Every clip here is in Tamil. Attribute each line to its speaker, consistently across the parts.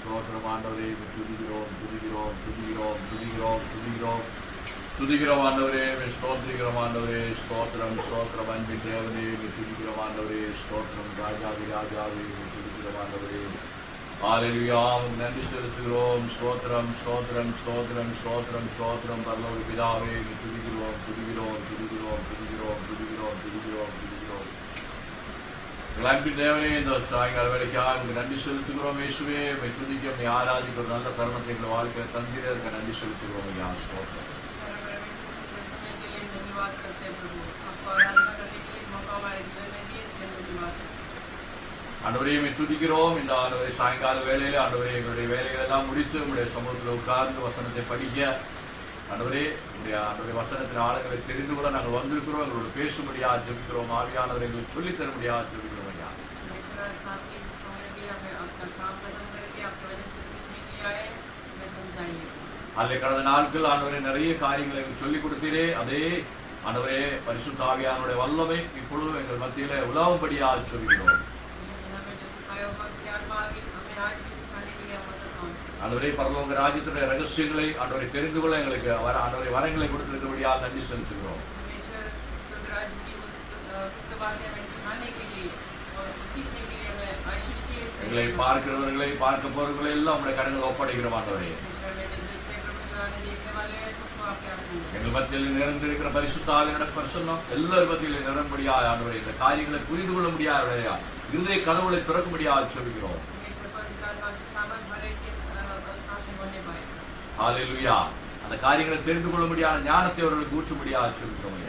Speaker 1: ஸ்தோத்திரம் ஆண்டவரே, துதிக்கிறோம் துதிக்கிறோம் துதிக்கிறோம் துதிக்கிறோம் துதிக்கிறோம் துதிக்கிறோம் ஆண்டவரே, ஸ்தோத்திரிக்கிறோம் ஆண்டவரே, ஸ்தோத்திரம் ஸ்தோத்திரம் அன்பின் தேவனே, துதிக்கிறோம் ஆண்டவரே, ஸ்தோத்திரம் ராஜாவி ராஜாவே, துதிக்கிறோம் ஆண்டவரே. ஹல்லேலூயா, நன்றி செலுத்துகிறோம். ஸ்தோத்திரம் ஸ்தோத்திரம் ஸ்தோத்திரம் ஸ்தோத்திரம் ஸ்தோத்திரம் பரலோக பிதாவே, துதிக்கிறோம் துதிக்கிறோம் துதிக்கிறோம் துதிக்கிறோம் துதிக்கிறோம் துதிக்கிறோம் துதிக்கிறோம். அன்பின் தேவனே, இந்த சாயங்கால வேலைக்காக நன்றி செலுத்துகிறோம். இயேசுவே, துதிக்க ஆராதிக்க ஒரு நல்ல தருணத்தை எங்கள் வாழ்க்கையை தந்திரதுக்கு நன்றி செலுத்துகிறோம். ஐயா ஸ்தோத்திரம். ஆண்டவரையுமே துதிக்கிறோம். இந்த ஆண்டவரை சாயங்கால வேலையில் ஆண்டவரை எங்களுடைய வேலைகள் எல்லாம் முடித்து உங்களுடைய சமூகத்தில் உட்கார்ந்து வசனத்தை படிக்க ஆண்டவரே, ஆண்டவரை வசனத்தின் ஆளுங்களை தெரிந்து கொள்ள நாங்கள் வந்திருக்கிறோம். எங்களோட பேசும்படியா ஜெபிக்கிறோம். ஆவியானவர் எங்களுக்கு சொல்லித் தரும்படியா ஜெபிக்கிறோம். ஐயா அதில் கடந்த நாட்கள் ஆண்டவரை நிறைய காரியங்களை சொல்லிக் கொடுத்தீரே. அதே ஆண்டவரே, பரிசுத்த ஆவியானுடைய வல்லமை இப்பொழுதும் எங்கள் மத்தியில உலாவும்படியா சொல்கிறோம். ஆண்டவரே, பரலோக ராஜ்யத்துடைய ரகசியங்களை ஆண்டவரை தெரிந்து கொள்ள எங்களுக்கு ஆண்டவரை வரங்களை கொடுத்திருக்கிறபடியா நன்றி செலுத்துகிறோம். எங்களை பார்க்கிறவர்களை பார்க்க போறவர்களை எல்லாம் உங்களுடைய கரங்கள் ஒப்படைக்கிறோம். ஆண்டவரே, எங்கள் மத்தியில் நிறைந்திருக்கிற பரிசுத்த ஆவியானவர் பிரசன்னம் எல்லார் மத்தியில் நிரம்படியா ஆண்டவரே, இந்த காரியங்களை புரிந்து கொள்ள முடியாத இருதய கதவுகளை திறக்க முடியாது சொல்கிறோம். ஹல்லேலூயா, அந்த காரியங்களை தெரிந்து கொள்ள முடியாத ஞானத்தை அவர்களுக்கு ஊற்ற முடியாது சொல்கிறோம்.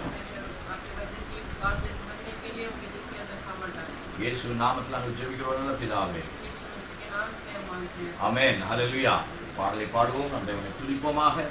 Speaker 1: இயேசு நாமத்தில் நாங்கள் ஜெபிக்கிறோம் பிதாவே, ஆமென். ஹல்லேலூயா. பாடலை பாடுவோம், நம்ம தேவனை துதிப்போமாக.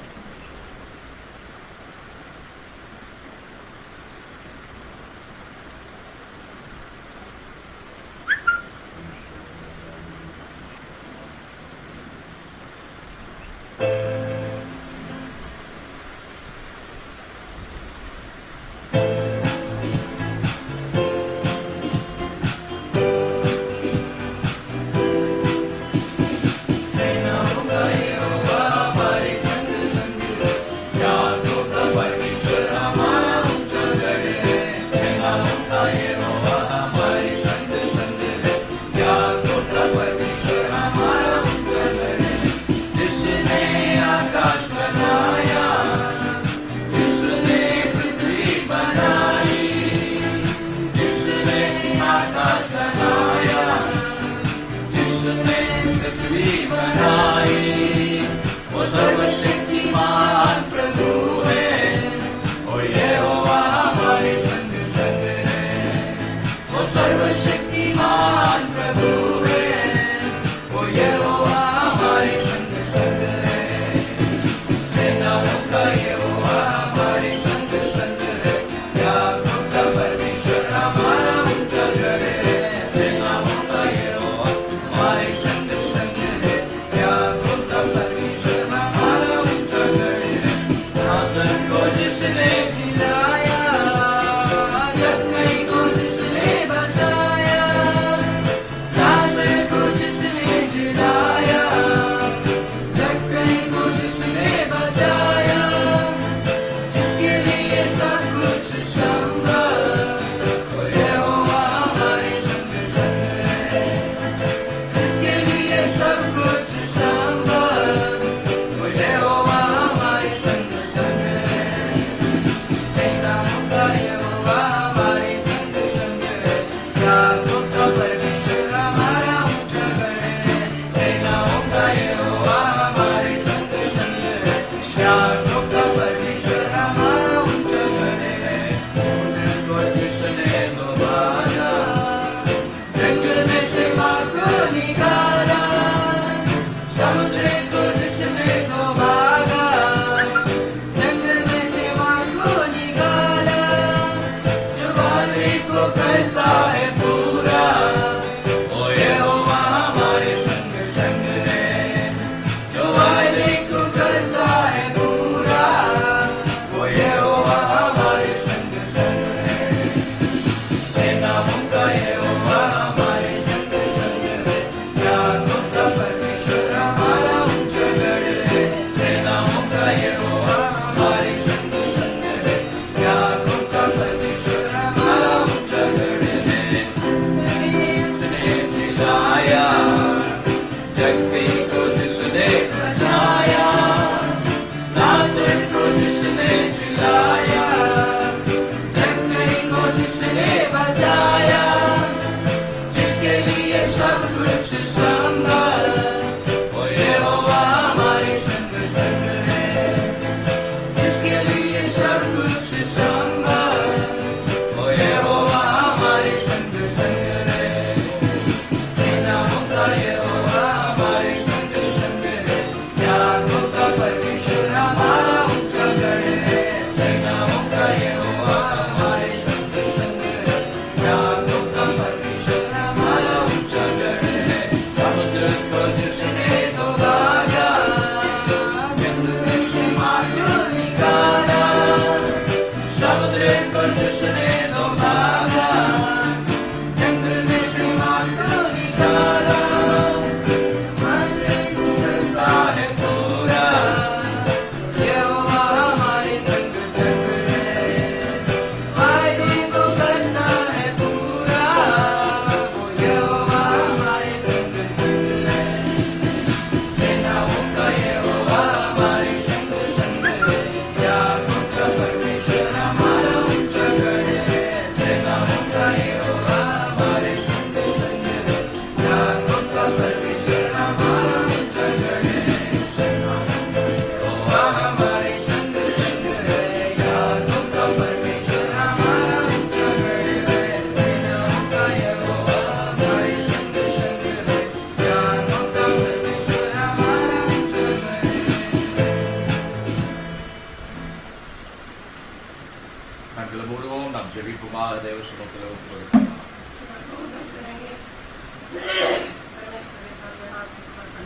Speaker 1: சமூகத்தில் ஒப்புக்கொடுக்கிறார்.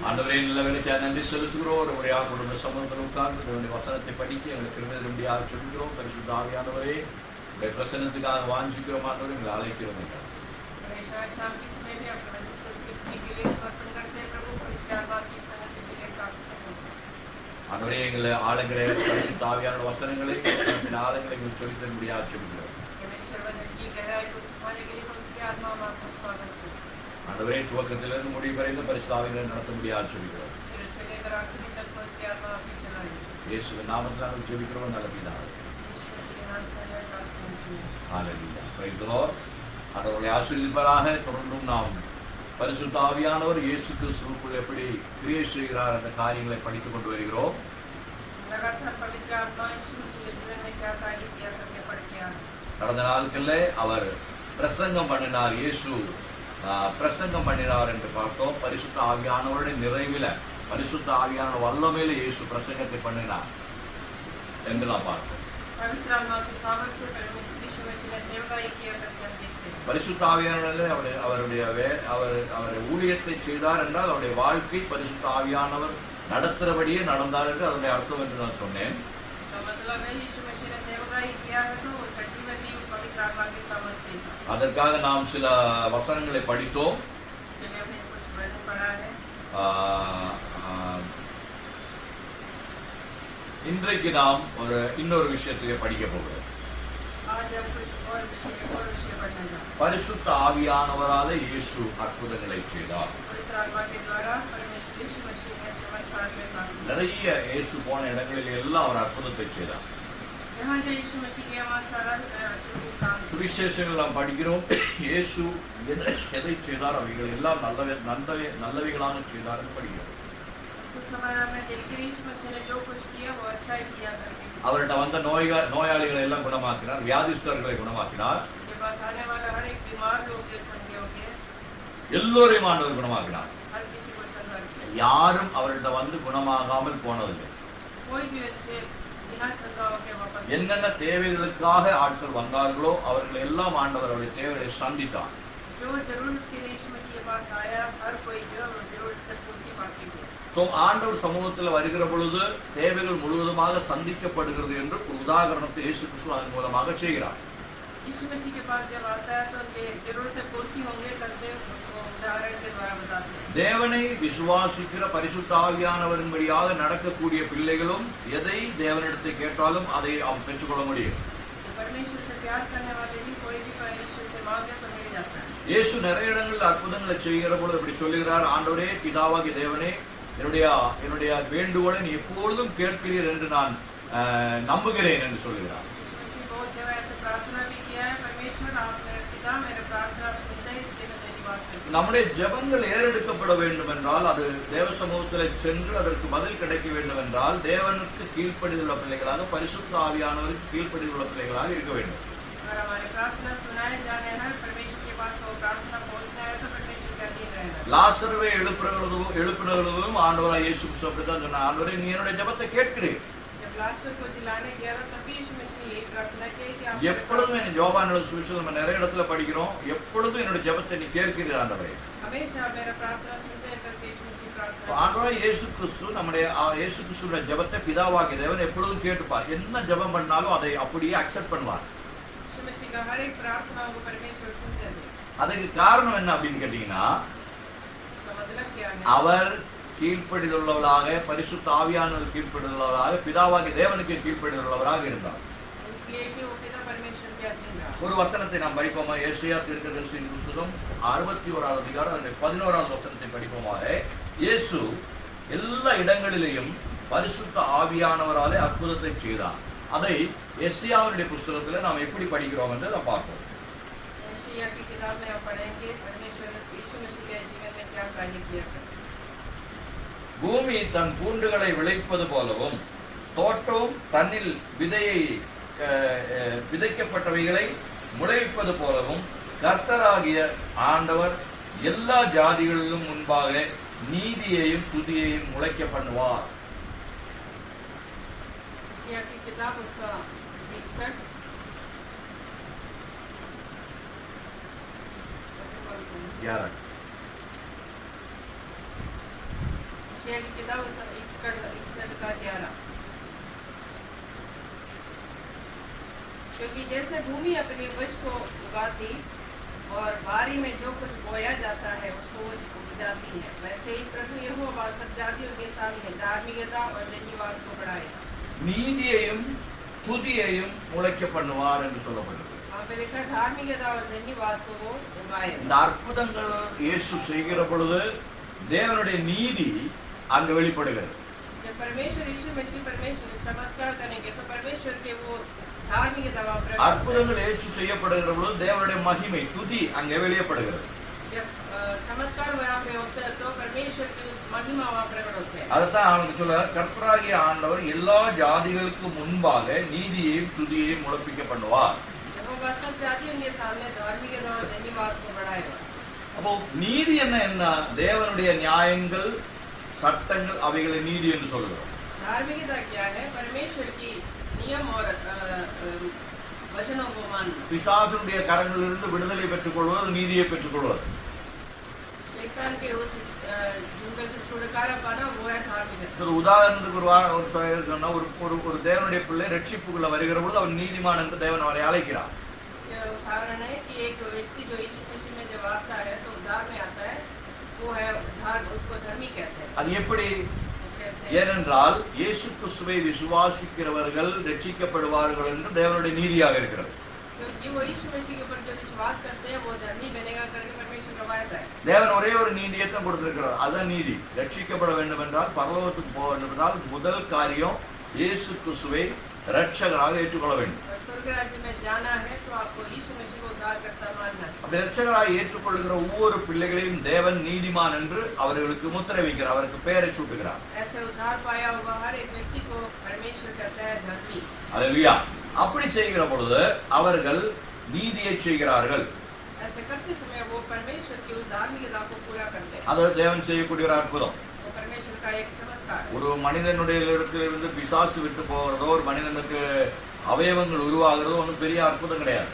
Speaker 1: ஆண்டவரே நல்லவனுக்கு நன்றி செலுத்துகிறோம். ஒரு முறையாக குடும்ப சமூகத்தில் உட்கார்ந்து தேவனுடைய வசனத்தை படிக்க எங்களுக்கு கிருபையாக சொல்கிறோம். பரிசுத்த ஆவியானவரே உடைய பிரசன்னத்துக்காக வாஞ்சிக்கிறோம். ஆண்டவரே எங்களை அழைக்கிறோம் என்றார். ஆண்டவரே எங்களை ஆளுங்களை பரிசுத்த ஆவியான வசனங்களை ஆளுங்களை சொல்லி தரும்படியாக சொல்கிறோம். ஆண்டவரே துவக்கத்திலிருந்து முடிவு வரைந்த பரிசுத்த ஆவிகளை நடத்தும்படியாக சொல்கிறோம். இயேசுவின் நாமத்தில் நாங்கள் ஜெபிக்கிறோம் நல்ல பிதாவே. ஹல்லேலூயா. Praise the lord. ஆண்டவரை ஆசீர்வதிப்பாராக. தொடர்ந்தும் நாம் பரிசுத்த ஆவியானவர் இயேசு கிறிஸ்துவுக்குள் எப்படி கிரியை செய்கிறார் அந்த காரியங்களை படித்துக் கொண்டு வருகிறோம். கடந்த நாட்களில் அவர் பிரசங்கம் பண்ணினார். இயேசு பிரசங்கம் பண்ணினார் என்று பார்த்தோம். பரிசுத்த ஆவியானவருடைய நிறைவில் பரிசுத்த ஆவியான வல்லமையில இயேசு பிரசங்கத்தை பண்ணினார் என்று நாம் பார்த்தோம். பரிசுத்த ஆவியானவரில் அவருடைய ஊழியத்தை செய்தார் என்றால் அவருடைய வாழ்க்கை பரிசுத்த ஆவியானவர் நடத்துகிறபடியே நடந்தார் என்று அதனுடைய அர்த்தம் என்று நான் சொன்னேன். அதற்காக நாம் சில வசனங்களை படித்தோம். இன்றைக்கு நாம் இன்னொரு விஷயத்தை படிக்க போகிறோம். பரிசுத்த ஆவியானவரால இயேசு அற்புதங்களை செய்தார். நிறைய இயேசு போன இடங்களில் எல்லாம் அவர் அற்புதத்தை செய்தார். சுவிசேஷங்கள் நாம் படிக்கிறோம். இயேசு எதை செய்தார் அவைகள் எல்லாம் நல்லவைகளாக செய்தார் என்று படிக்கிறோம். அவர்கிட்ட வந்த நோயாளிகளை எல்லாம் குணமாக்கினார். வியாதிஸ்தர்களை குணமாக்கினார். எல்லோரையும் ஆண்டவர் குணமாக்கினார். யாரும் அவர்கிட்ட வந்து குணமாகாமல் போனதில்லை. என்னென்ன தேவைகளுக்காக ஆட்கள் வந்தார்களோ அவர்கள் எல்லாம் ஆண்டவர் அவருடைய தேவைகளை சந்தித்தார். ஆண்டவர் சமூகத்தில் வருகிற பொழுது தேவைகள் முழுவதுமாக சந்திக்கப்படுகிறது என்று ஒரு உதாரணத்தை இயேசு கிறிஸ்து அதன் மூலமாக செய்கிறார். தேவனை விசுவாசிக்கிற பரிசுத்த ஆவியானவரின்படியாக நடக்கக்கூடிய பிள்ளைகளும் எதை தேவனிடத்தை கேட்டாலும் அதை அவன் பெற்றுக்கொள்ள முடியும். இயேசு நிறைய இடங்களில் அற்புதங்களை செய்கிற பொழுது இப்படி சொல்லுகிறார். ஆண்டவரே பிதாவாகிய தேவனே, என்னுடைய வேண்டுகோளை நீ எப்பொழுதும் கேட்கிறீர் என்று நான் நம்புகிறேன் என்று சொல்லுகிறார். நம்முடைய ஜெபங்கள் ஏறெடுக்கப்பட வேண்டும் என்றால், அது தேவ சமூகத்தில் சென்று அதற்கு பதில் கிடைக்க வேண்டும் என்றால், தேவனுக்கு கீழ்ப்படியுள்ள பிள்ளைகளாக பரிசுத்த ஆவியானவருக்கு கீழ்ப்படியுள்ள பிள்ளைகளாக இருக்க வேண்டும். லாசருவை எழுப்பினர்களும் ஆண்டவராய் இயேசு கிறிஸ்து அப்படித்தான் சொன்னார். ஆண்டவரே நீ என்னுடைய ஜெபத்தை கேட்கிறீர். எப்பொழுதும் என் யோவான் சுவிசேஷம் நம்ம நிறைய இடத்துல படிக்கிறோம். எப்பொழுதும் என்னுடைய ஜெபத்தை நீ கேட்கிறீர் ஆண்டவரே. ஆண்டவராய் இயேசு கிறிஸ்து நம்முடைய இயேசு கிறிஸ்துவின் ஜெபத்தை பிதாவாகிய தேவன் எப்பொழுதும் கேட்டுப்பார். என்ன ஜெபம் பண்ணாலும் அதை அப்படியே அக்செப்ட் பண்ணுவார். அதுக்கு காரணம் என்ன அப்படின்னு கேட்டீங்கன்னா, அவர் கீழ்ப்படியுள்ளவராக பரிசுத்த ஆவியானவர் கீழ்ப்படியுள்ளவராக பிதாவாகிய தேவனுக்கு கீழ்ப்படியுள்ளவராக இருந்தார். ஒரு வசனத்தை நாம் படிப்போமா? ஏசாயா தீர்க்கதரிசியின் புத்தகம் 61வது அதிகாரம் அதனுடைய 11வது வசனத்தை படிப்போமாக. இயேசு எல்லா இடங்களிலேயும் பரிசுத்த ஆவியானவராலே அற்புதத்தை செய்தார். அதை எஸ்ஐயாவினுடைய புத்தகத்தில் நாம் எப்படி படிக்கிறோம் என்று நாம் பார்ப்போம். பூமி தன் பூண்டுகளை விளைப்பது போலவும், தோட்டம் தன்னில் விதைக்கப்பட்டவைகளை முளைப்பது போலவும், கர்த்தராகிய ஆண்டவர் எல்லா ஜாதிகளிலும் முன்பாக நீதியையும் துதியையும் முளைக்க பண்ணுவார். 11
Speaker 2: यशायाह की किताब 61 का 11। क्योंकि जैसे भूमि अपनी उपज को उगाती और बारी में जो कुछ बोया जाता है उसको वो उपजाती है, वैसे ही प्रभु यहोवा सब जातियों के सामने धार्मिकता और धन्यवाद को बढ़ाएगा।
Speaker 1: நீதியையும் துதியையும் முளைக்க பண்ணுவார் என்று சொல்லப்பட்டது.
Speaker 2: वहाँ पे लिखा धार्मिकता और धन्यवाद को वो उगाएगा।
Speaker 1: இந்த அற்புதங்கள் இயேசு செய்கிற பொழுது தேவனுடைய நீதி அங்கு வெளிப்படுகிறது.
Speaker 2: जब परमेश्वर यीशु मसीह परमेश्वर चमत्कार करेंगे तो परमेश्वर के वो धार्मिकता वहाँ प्रकट होगी।
Speaker 1: அற்புதங்கள் இயேசு செய்யப்படுகிற பொழுது தேவனுடைய மகிமை துதி அங்கே வெளிப்படுகிறது.
Speaker 2: जब चमत्कार वहाँ पे होता है तो परमेश्वर की उस महिमा वहाँ प्रकट होते हैं।
Speaker 1: அதைத்தான் அவனுக்கு சொல்றார், கர்த்தராகிய ஆண்டவர் எல்லா ஜாதிகளுக்கு முன்பாக நீதியையும் துதியையும் முளைப்பிக்க பண்ணுவார்.
Speaker 2: यहोवा सब जातियों के सामने धार्मिकता और धन्यवाद को बढ़ाएगा।
Speaker 1: அப்போ நீதி என்ன? தேவனுடைய நியாயங்கள் சட்டங்கள் அவைகளை நீதி என்று சொல்கிறோம்.
Speaker 2: धार्मिकता क्या है? परमेश्वर की नियम और वचनों को मानना।
Speaker 1: பிசாசுடைய கரங்களிலிருந்து விடுதலை பெற்றுக் கொள்வது நீதியை பெற்றுக் கொள்வது.
Speaker 2: शैतान के उस झुंगल से छुटकारा पाना वो है धार्मिकता।
Speaker 1: ஒரு உதாரணத்துக்கு ஒரு தேவனுடைய பிள்ளை ரட்சிப்புக்குள்ள வருகிற பொழுது அவன் நீதிமான் என்று தேவன் அவரை அழைக்கிறார்.
Speaker 2: इसका उदाहरण है कि एक व्यक्ति जो यीशु मसीह में जब आता है तो उद्धार में आता है, वो है उसको धर्मी कहते हैं।
Speaker 1: அது எப்படி?
Speaker 2: कैसे?
Speaker 1: ஏனென்றால் இயேசு கிறிஸ்துவை விசுவாசிக்கிறவர்கள் ரட்சிக்கப்படுவார்கள் என்று தேவனுடைய நீதியாக இருக்கிறது.
Speaker 2: क्योंकि वो यीशु मसीह के ऊपर जो विश्वास करते हैं वो धर्मी बनेगा करके परमेश्वर का वायदा है।
Speaker 1: தேவன் ஒரே ஒரு நீதியை தான் கொடுத்திருக்கிறார், அதுதான் நீதி. ரட்சிக்கப்பட வேண்டும் என்றால், பரலோகத்துக்கு போக வேண்டும் என்றால் முதல் காரியம் இயேசு கிறிஸ்துவை ரட்சகராக ஏற்றுக்கொள்ள வேண்டும்.
Speaker 2: और स्वर्ग राज्य में जाना है तो आपको यीशु मसीह को उद्धारकर्ता मानना है।
Speaker 1: அப்படி ரட்சகராக ஏற்றுக்கொள்கிற ஒவ்வொரு பிள்ளைகளையும் தேவன் நீதிமான் என்று அவர்களுக்கு முத்திரை வைக்கிறார், அவருக்கு பெயரை சூட்டுகிறார்.
Speaker 2: ऐसे उद्धार पाया हुआ हर एक व्यक्ति को परमेश्वर कहता है धर्मी।
Speaker 1: அல்லேலூயா. அப்படி செய்கிற பொழுது அவர்கள் நீதியை செய்கிறார்கள்.
Speaker 2: ऐसे करते समय वो परमेश्वर की उस धार्मिकता को पूरा करते हैं।
Speaker 1: அது தேவன் செய்யக்கூடிய ஒரு அற்புதம்.
Speaker 2: वो परमेश्वर का एक चमत्कार है।
Speaker 1: ஒரு மனிதனுடைய இடத்திலிருந்து பிசாசு விட்டு போகிறதோ, ஒரு மனிதனுக்கு அவயவங்கள் உருவாகிறதோ ஒன்றும் பெரிய அற்புதம் கிடையாது.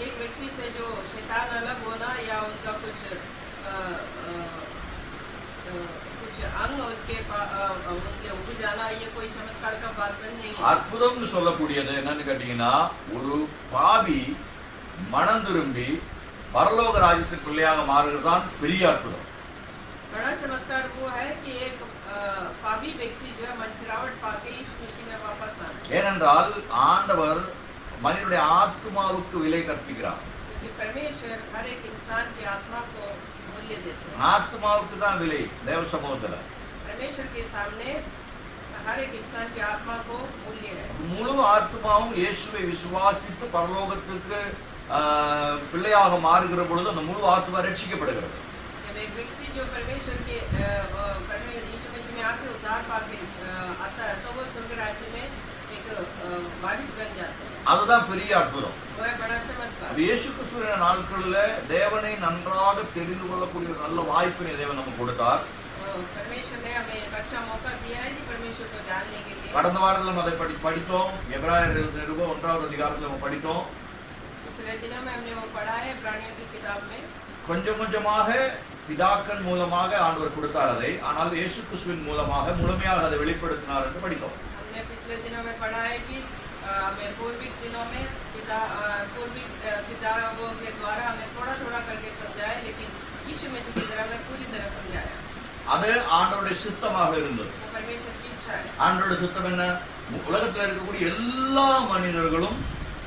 Speaker 2: एक व्यक्ति से जो शैतान अलग होना या उनका कुछ अंग उनके उग जाना ये कोई चमत्कार का बात नहीं है।
Speaker 1: அற்புதம்னு சொல்லக்கூடியது என்னன்னு கேட்டீங்கன்னா, ஒரு பாவி மனம் திரும்பி பரலோக ராஜ்யத்தின் பிள்ளையாக மாறுகிறது தான் பெரிய அற்புதம்.
Speaker 2: बड़ा चमत्कार वो है कि एक पापी व्यक्ति जो है मन फिरावट पाके यीशु मसीह में वापस आना।
Speaker 1: ஏனென்றால் ஆண்டவர் மனிதனுடைய ஆத்மாவுக்கு விலை கற்பிக்கிறார்.
Speaker 2: क्योंकि परमेश्वर हर एक इंसान की आत्मा को मूल्य देते हैं।
Speaker 1: ஆத்மாவுக்கு தான் விலை தேவ சமூகத்துல.
Speaker 2: परमेश्वर के सामने हर एक इंसान की आत्मा को मूल्य है।
Speaker 1: முழு ஆத்மாவும் இயேசுவை விசுவாசித்து பரலோகத்துக்கு பிள்ளையாக மாறுகிற பொழுது அந்த முழு ஆத்மா ரட்சிக்கப்படுகிறது.
Speaker 2: जब एक व्यक्ति जो परमेश्वर के यीशु मसीह में आके उद्धार पाके आता है तो वो स्वर्ग राज्य में एक वारिस बन जाते हैं।
Speaker 1: அதுதான் பெரிய அற்புதம்.
Speaker 2: वो है बड़ा चमत्कार।
Speaker 1: இயேசு கிறிஸ்துவின் நாட்களில் தேவனை நன்றாக தெரிந்து கொள்ளக்கூடிய ஒரு நல்ல வாய்ப்பினை தேவன் நமக்கு கொடுத்தார்.
Speaker 2: परमेश्वर ने हमें एक अच्छा मौका दिया है कि परमेश्वर को जानने के लिए।
Speaker 1: கடந்த வாரத்தில் நம்ம அதை படித்தோம். எபிரேயர் நிருபம் 1வது அதிகாரத்தில் நம்ம படித்தோம்.
Speaker 2: पिछले दिनों में हमने वो पढ़ा है प्राणियों की किताब में।
Speaker 1: கொஞ்சம் கொஞ்சமாக பிதாக்கள் மூலமாக ஆண்டவர் கொடுத்தார் அதை, ஆனால் இயேசு கிறிஸ்துவின் மூலமாக முழுமையாக அதை வெளிப்படுத்தினார் என்று படித்தோம்.
Speaker 2: हमने पिछले दिनों में पढ़ा है कि हमें पूर्विक दिनों में पिताओं के द्वारा हमें थोड़ा थोड़ा करके समझाया, लेकिन यीशु मसीह की तरह हमें पूरी तरह समझाया।
Speaker 1: அது ஆண்டவருடைய சித்தமாக இருந்தது.
Speaker 2: वो परमेश्वर की इच्छा है।
Speaker 1: ஆண்டவருடைய சித்தம் என்ன? உலகத்தில் இருக்கக்கூடிய எல்லா மனிதர்களும்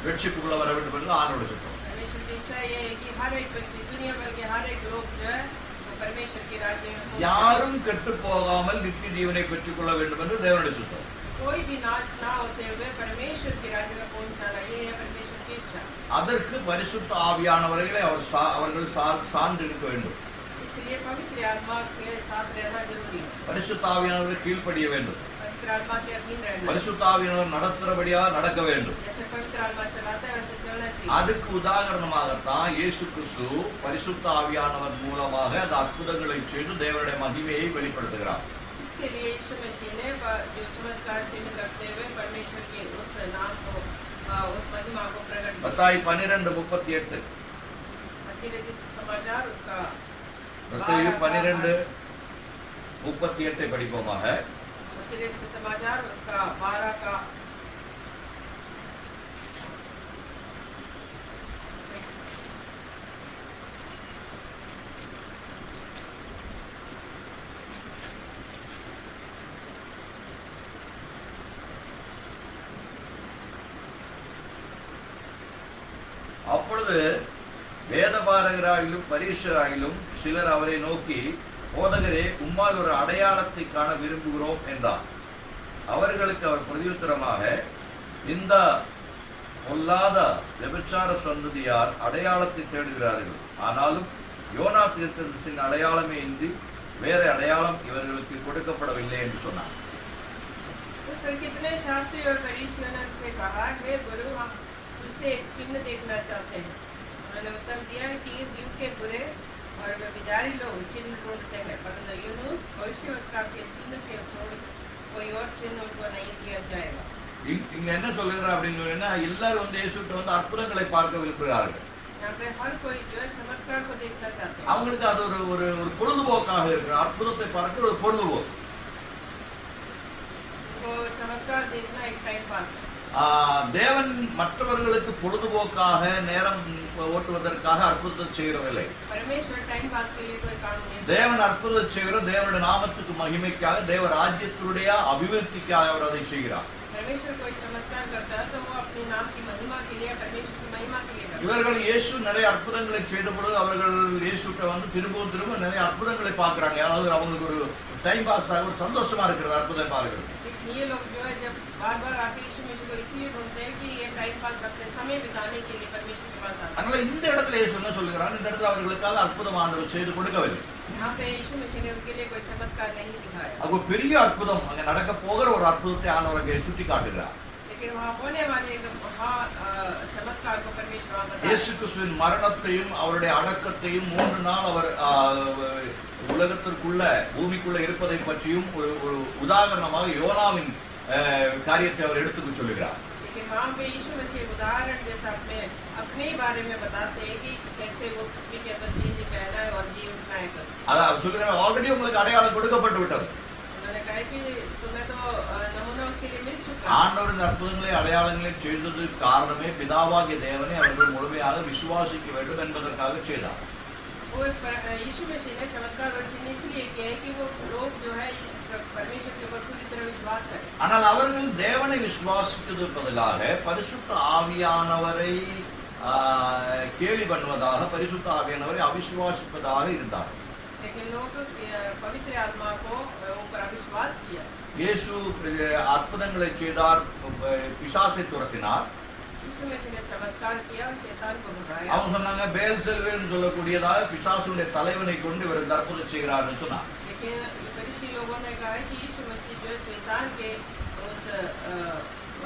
Speaker 1: ரட்சிப்புக்குள்ள வர வேண்டும் என்று ஆண்டவருடைய சித்தம்.
Speaker 2: परमेश्वर की इच्छा ये है कि हर एक व्यक्ति दुनिया भर के हर एक लोग जो है वो परमेश्वर के राज्य में
Speaker 1: யாரும் கெட்டு போகாமல் நித்திய ஜீவனை பெற்றுக்கொள்ள வேண்டும் என்று தேவனுடைய சித்தம்.
Speaker 2: कोई भी नाश ना होते हुए परमेश्वर के राज्य में पहुंचाना, ये है परमेश्वर की इच्छा।
Speaker 1: அதற்கு பரிசுத்த ஆவியானவர்களை அவர்கள் சான்று இருக்க வேண்டும்.
Speaker 2: इसलिए पवित्र आत्मा के साथ रहना जरूरी है।
Speaker 1: பரிசுத்த ஆவியானவர்கள் கீழ்ப்படிய வேண்டும்.
Speaker 2: पवित्र आत्मा के अधीन रहना।
Speaker 1: பரிசுத்த ஆவியானவர் நடத்துறபடியாக நடக்க வேண்டும்.
Speaker 2: जैसे पवित्र आत्मा चलाता है वैसे चलना चाहिए।
Speaker 1: அதுக்கு உதாரணமாகத்தான் இயேசு கிறிஸ்து பரிசுத்த ஆவியானவர் மூலமாக அந்த அற்புதங்களை செய்து தேவனுடைய மகிமையை வெளிப்படுத்துகிறார்.
Speaker 2: इसके लिए यीशु मसीह ने जो चमत्कार चिन्ह करते हुए परमेश्वर के उस नाम को उस महिमा को प्रकट किया।
Speaker 1: மத்தாய் 12:38
Speaker 2: प्रतिरक्षित समाचार उसका
Speaker 1: மத்தேயு 12:38 படிப்போமாக.
Speaker 2: प्रतिरक्षित समाचार उसका 12 का
Speaker 1: அப்பொழுது வேதபாரகராகிலும் பரீஷராகிலும் சிலர் அவரை நோக்கி, போதகரே, உம்மால் ஒரு அடையாளத்தை காண விரும்புகிறோம் என்றார். அவர்களுக்கு அவர் பிரதியுத்தரமாக, இந்த பொல்லாத விபச்சார சந்ததியார் அடையாளத்தை தேடுகிறார்கள். ஆனாலும் யோனா தீர்க்கதரிசியின் அடையாளமே இன்றி வேற அடையாளம் இவர்களுக்கு கொடுக்கப்படவில்லை என்று சொன்னார்.
Speaker 2: उस पर कितने शास्त्री और फरीसियों ने उनसे कहा, हे गुरु, हम तुझसे एक चिन्ह देखना चाहते हैं। उन्होंने उत्तर दिया कि इस युग के बुरे और व्यभिचारी लोग चिन्ह ढूंढते हैं, परंतु यूनुस भविष्यवक्ता के चिन्ह के छोड़ कोई और चिन्ह उनको नहीं दिया जाएगा।
Speaker 1: இங்க என்ன சொல்லுகிறார் அப்படின்னு சொன்னா, எல்லாரும் வந்து இயேசுட்ட வந்து அற்புதங்களை பார்க்க விரும்புகிறார்கள்.
Speaker 2: यहाँ पे हर कोई जो है चमत्कार को देखना चाहते हैं।
Speaker 1: அவங்களுக்கு அது ஒரு ஒரு ஒரு பொழுதுபோக்காக இருக்கு. அற்புதத்தை பார்க்கிற ஒரு பொழுதுபோக்கு.
Speaker 2: वो चमत्कार देखना एक टाइम पास है।
Speaker 1: தேவன் மற்றவர்களுக்கு பொழுதுபோக்காக நேரம் ஓட்டுவதற்காக அற்புதத்தை செய்கிறதில்லை.
Speaker 2: परमेश्वर टाइम पास के लिए कोई काम नहीं।
Speaker 1: தேவன் அற்புதத்தை செய்கிற தேவனுடைய நாமத்துக்கு மகிமைக்காக, தேவ ராஜ்யத்தினுடைய அபிவிருத்திக்காக அவர் அதை செய்கிறார்.
Speaker 2: परमेश्वर कोई चमत्कार करता है तो वो अपने नाम की महिमा के लिए, परमेश्वर की महिमा के लिए करता है।
Speaker 1: இவர்கள் இயேசு நிறைய அற்புதங்களை செய்த பொழுது அவர்கள் இயேசுட்ட வந்து திரும்ப நிறைய அற்புதங்களை பார்க்கறாங்க. அதாவது அவங்களுக்கு ஒரு டைம் பாஸ் ஆக ஒரு சந்தோஷமா இருக்கிறது அற்புதம் பார்க்கிறது.
Speaker 2: लेकिन ये लोग जो है जब बार-बार आके यीशु मसीह को इसलिए ढूंढते हैं कि ये टाइम पास अपने समय बिताने के लिए परमेश्वर के पास आते हैं।
Speaker 1: அதனால இந்த இடத்துல இயேசு என்ன சொல்லுகிறார், இந்த இடத்துல அவர்களுக்காக அற்புதம் ஆண்டவர் செய்து கொடுக்கவில்லை.
Speaker 2: यहाँ पे यीशु मसीह ने उनके लिए कोई चमत्कार नहीं दिखाया।
Speaker 1: அது ஒரு பெரிய அற்புதம், அங்க நடக்க போகிற ஒரு அற்புதத்தை ஆண்டவர் சுட்டி காட்டுகிறார்.
Speaker 2: लेकिन वहाँ होने वाले एक चमत्कार को परमेश्वर वहाँ बताया।
Speaker 1: இயேசு கிறிஸ்துவின் மரணத்தையும் அவருடைய அடக்கத்தையும் 3 நாள் அவர் உலகத்திற்குள்ள பூமிக்குள்ள இருப்பதை பற்றியும் ஒரு உதாரணமாக யோனாவின் காரியத்தை அவர் எடுத்துக்க சொல்லுகிறார்.
Speaker 2: लेकिन वहाँ पे यीशु मसीह उदाहरण जैसा अपने बारे में बताते हैं कि कैसे वो पृथ्वी के अंदर जी निकलना है और जी उठना है।
Speaker 1: அதான் சொல்லுகிறார், ஆல்ரெடி உங்களுக்கு அடையாளம் கொடுக்கப்பட்டு விட்டது.
Speaker 2: उन्होंने कहा कि तुम्हें तो नमूना उसके लिए मिल चुका है।
Speaker 1: ஆண்டவர் இந்த அற்புதங்களை அடையாளங்களை செய்தது காரணமே பிதாவாகிய தேவனை அவர்கள் முழுமையாக விசுவாசிக்க வேண்டும் என்பதற்காக செய்தார்.
Speaker 2: वो यीशु मसीह ने चमत्कार और चिन्ह इसलिए किया है कि वो लोग जो है परमेश्वर के ऊपर पूरी तरह विश्वास करें।
Speaker 1: ஆனால் அவர்கள் தேவனை விசுவாசிப்பதற்கு பதிலாக பரிசுத்த ஆவியானவரை கேலி பண்ணுவதாக, பரிசுத்த ஆவியானவரை அவிசுவாசிப்பதாக இருந்தார்.
Speaker 2: लेकिन लोग पवित्र आत्मा को ऊपर अविश्वास किया।
Speaker 1: இயேசு அற்புதங்களை செய்தார், பிசாசை துரத்தினார்.
Speaker 2: यीशु मसीह ने चमत्कार किया और शैतान को भगाया।
Speaker 1: அவங்க சொன்னாங்க, बेएलसेबूल சொல்லக்கூடியதாக பிசாசுடைய தலைவனை கொண்டு இவர் அற்புதம் செய்கிறார்னு சொன்னார்.
Speaker 2: लेकिन फरीसी लोगों ने कहा है कि यीशु मसीह जो शैतान के उस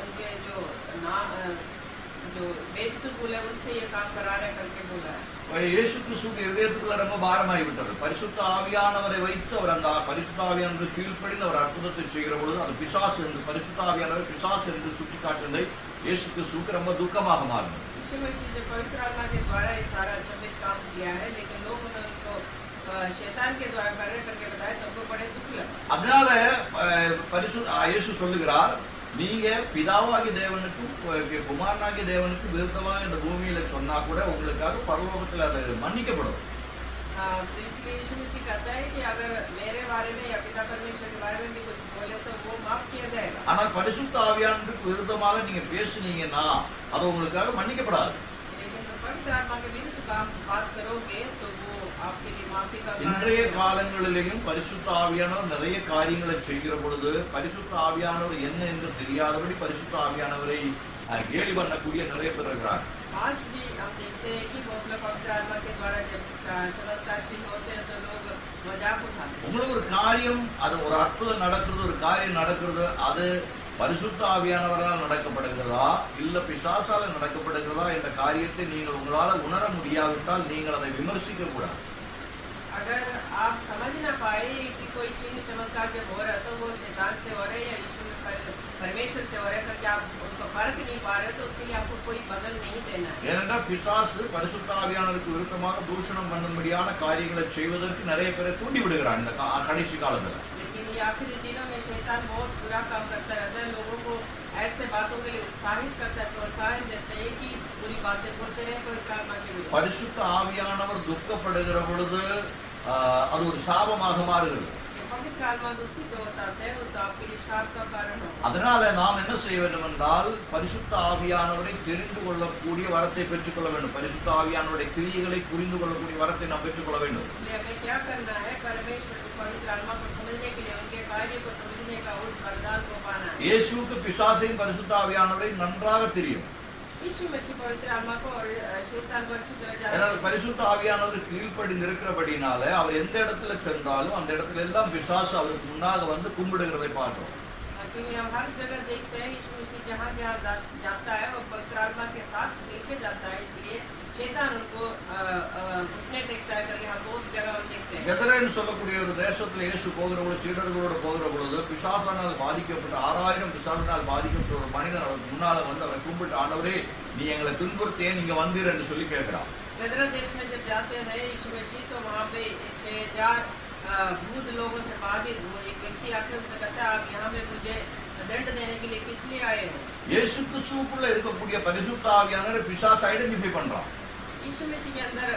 Speaker 2: उनके जो बेएलसेबूल है उनसे ये काम करा रहे करके बोला है।
Speaker 1: இயேசு கிறிஸ்துவின் இதயத்துக்குள்ள ரொம்ப பாரமாகி விட்டது. பரிசுத்த ஆவியானவரை வைத்து அவர் அந்த பரிசுத்த ஆவியானவரை கீழ்ப்படிந்து அவர் அற்புதத்தை செய்கிற பொழுது அது பிசாசு என்று, பரிசுத்த ஆவியானவர் பிசாசு என்று சுட்டி காட்டுவதை இயேசு கிறிஸ்துவுக்கு ரொம்ப துக்கமாக மாறினது.
Speaker 2: यीशु मसीह जो पवित्र आत्मा के द्वारा ये सारा अचंभित काम किया है, लेकिन लोग उनको शैतान के द्वारा कार्य करके बताए तो उनको बड़े दुख लगा।
Speaker 1: அதனால இயேசு சொல்லுகிறார், நீங்க பிதாவாகிய தேவனுக்கும் குமாரனாகிய தேவனுக்கும் விருத்தமாக இந்த பூமியில சொன்னா கூட உங்களுக்காக பரலோகத்தில் அது மன்னிக்கப்படும்.
Speaker 2: तो इसलिए यीशु मसीह कहता है कि अगर मेरे बारे में या पिता परमेश्वर के बारे में भी कुछ बोले तो वो माफ किया जाएगा।
Speaker 1: ஆனால் பரிசுத்த ஆவியானவருக்கு விருத்தமாக நீங்க பேசுனீங்கன்னா அது உங்களுக்காக மன்னிக்கப்படாது.
Speaker 2: लेकिन तो पवित्र आत्मा के विरुद्ध काम बात करोगे तो वो आपके लिए माफी का
Speaker 1: இன்றைய காலங்களிலேயும் பரிசுத்த ஆவியானவர் நிறைய காரியங்களை செய்கிற பொழுது பரிசுத்த ஆவியானவர் என்ன என்று தெரியாதபடி பரிசுத்த ஆவியானவரை கேலி பண்ணக்கூடிய நிறைய பேர் இருக்கிறார்.
Speaker 2: आज भी हम देखते हैं कि बहुत लोग पवित्र आत्मा के द्वारा जब चमत्कार चिन्ह होते हैं तो लोग मजाक उठाते हैं।
Speaker 1: உங்களுக்கு ஒரு காரியம், அது ஒரு அற்புதம் நடக்கிறது, ஒரு காரியம் நடக்கிறது, அது பரிசுத்த ஆவியானவரால் நடக்கப்படுகிறதா இல்ல பிசாசால நடக்கப்படுகிறதா என்ற காரியத்தை நீங்கள் உங்களால் உணர முடியாவிட்டால் நீங்கள் அதை விமர்சிக்க கூடாது.
Speaker 2: अगर आप समझ ना पाए कि कोई चिन्ह चमत्कार जब हो रहा है तो वो शैतान से हो रहा है या यीशु परमेश्वर से हो रहा है करके आप उसको परख नहीं पा रहे हो, तो उसके लिए आपको कोई बदल नहीं देना है।
Speaker 1: ஏனென்றால் பிசாசு பரிசுத்த ஆவியானவருக்கு விருப்பமாக தூஷணம் பண்ணும்படியான காரியங்களை செய்வதற்கு நிறைய பேரை தூண்டி விடுகிறான் இந்த கடைசி காலத்துல.
Speaker 2: लेकिन ये आखिरी दिनों में शैतान बहुत बुरा काम करता रहता है, लोगों को ऐसे बातों के लिए उत्साहित करता है, प्रोत्साहन देता है कि बुरी बातें बोलते रहे पवित्र आत्मा के विरुद्ध।
Speaker 1: பரிசுத்த ஆவியானவர் துக்கப்படுகிற பொழுது அது ஒரு சாபமாக மாறுகிறது.
Speaker 2: पवित्र आत्मा दुखित होता है तो आपके लिए शाप का कारण हो।
Speaker 1: அதனால நாம் என்ன செய்ய வேண்டும் என்றால் பரிசுத்த ஆவியானவரை தெரிந்து கொள்ளக்கூடிய வரத்தை பெற்றுக்கொள்ள வேண்டும். பரிசுத்த ஆவியானவருடைய கிரியைகளை புரிந்து கொள்ளக்கூடிய வரத்தை நாம் பெற்றுக்கொள்ள வேண்டும்.
Speaker 2: इसलिए हमें क्या करना है? परमेश्वर की पवित्र आत्मा को समझने के लिए, उनके कार्य को समझने का उस वरदान को पाना है।
Speaker 1: இயேசுவுக்கு பிசாசையும் பரிசுத்த ஆவியானவரையும் நன்றாக தெரியும்.
Speaker 2: यीशु मसीह पवित्र आत्मा को और शैतान को अच्छी तरह जानते
Speaker 1: ஏனால்
Speaker 2: हैं।
Speaker 1: பரிசுத்த ஆவியானவர் கீழ்ப்படிந்து இருக்கிறபடினால அவர் எந்த இடத்துல சென்றாலும் அந்த இடத்துல எல்லாம் பிசாசு அவருக்கு முன்னாக வந்து கும்பிடுகிறதை பார்க்கிறோம்.
Speaker 2: क्योंकि हम हर जगह देखते हैं यीशु मसीह जहाँ जहाँ जाता है वो पवित्र आत्मा के साथ लेके जाता है, इसलिए शैतान उनको घुटने टेकता है करके हम बहुत जगह हम देखते हैं।
Speaker 1: கெதரேன்னு சொல்லக்கூடிய ஒரு தேசத்துல இயேசு போகிற பொழுது சீடர்களோட போகிற பொழுது பிசாசானால் பாதிக்கப்பட்ட 6000 பிசாசினால் பாதிக்கப்பட்ட ஒரு மனிதன் அவருக்கு முன்னால வந்து அவரை கும்பிட்டு, ஆண்டவரே நீ எங்களை துன்புறுத்தே நீங்க வந்தீர் என்று சொல்லி கேட்கிறான்.
Speaker 2: गदरा देश में जब जाते हैं यीशु मसीह तो वहाँ पे 6000 भूत लोगों से बाधित वो एक व्यक्ति आके उनसे कहता है आप यहाँ पे मुझे दंड देने के लिए किस लिए आए हो?
Speaker 1: இயேசு கிறிஸ்துவுக்குள்ள இருக்கக்கூடிய பரிசுத்த ஆவியானவர் பிசாசு ஐடென்டிஃபை பண்றான்.
Speaker 2: यीशु मसीह के अंदर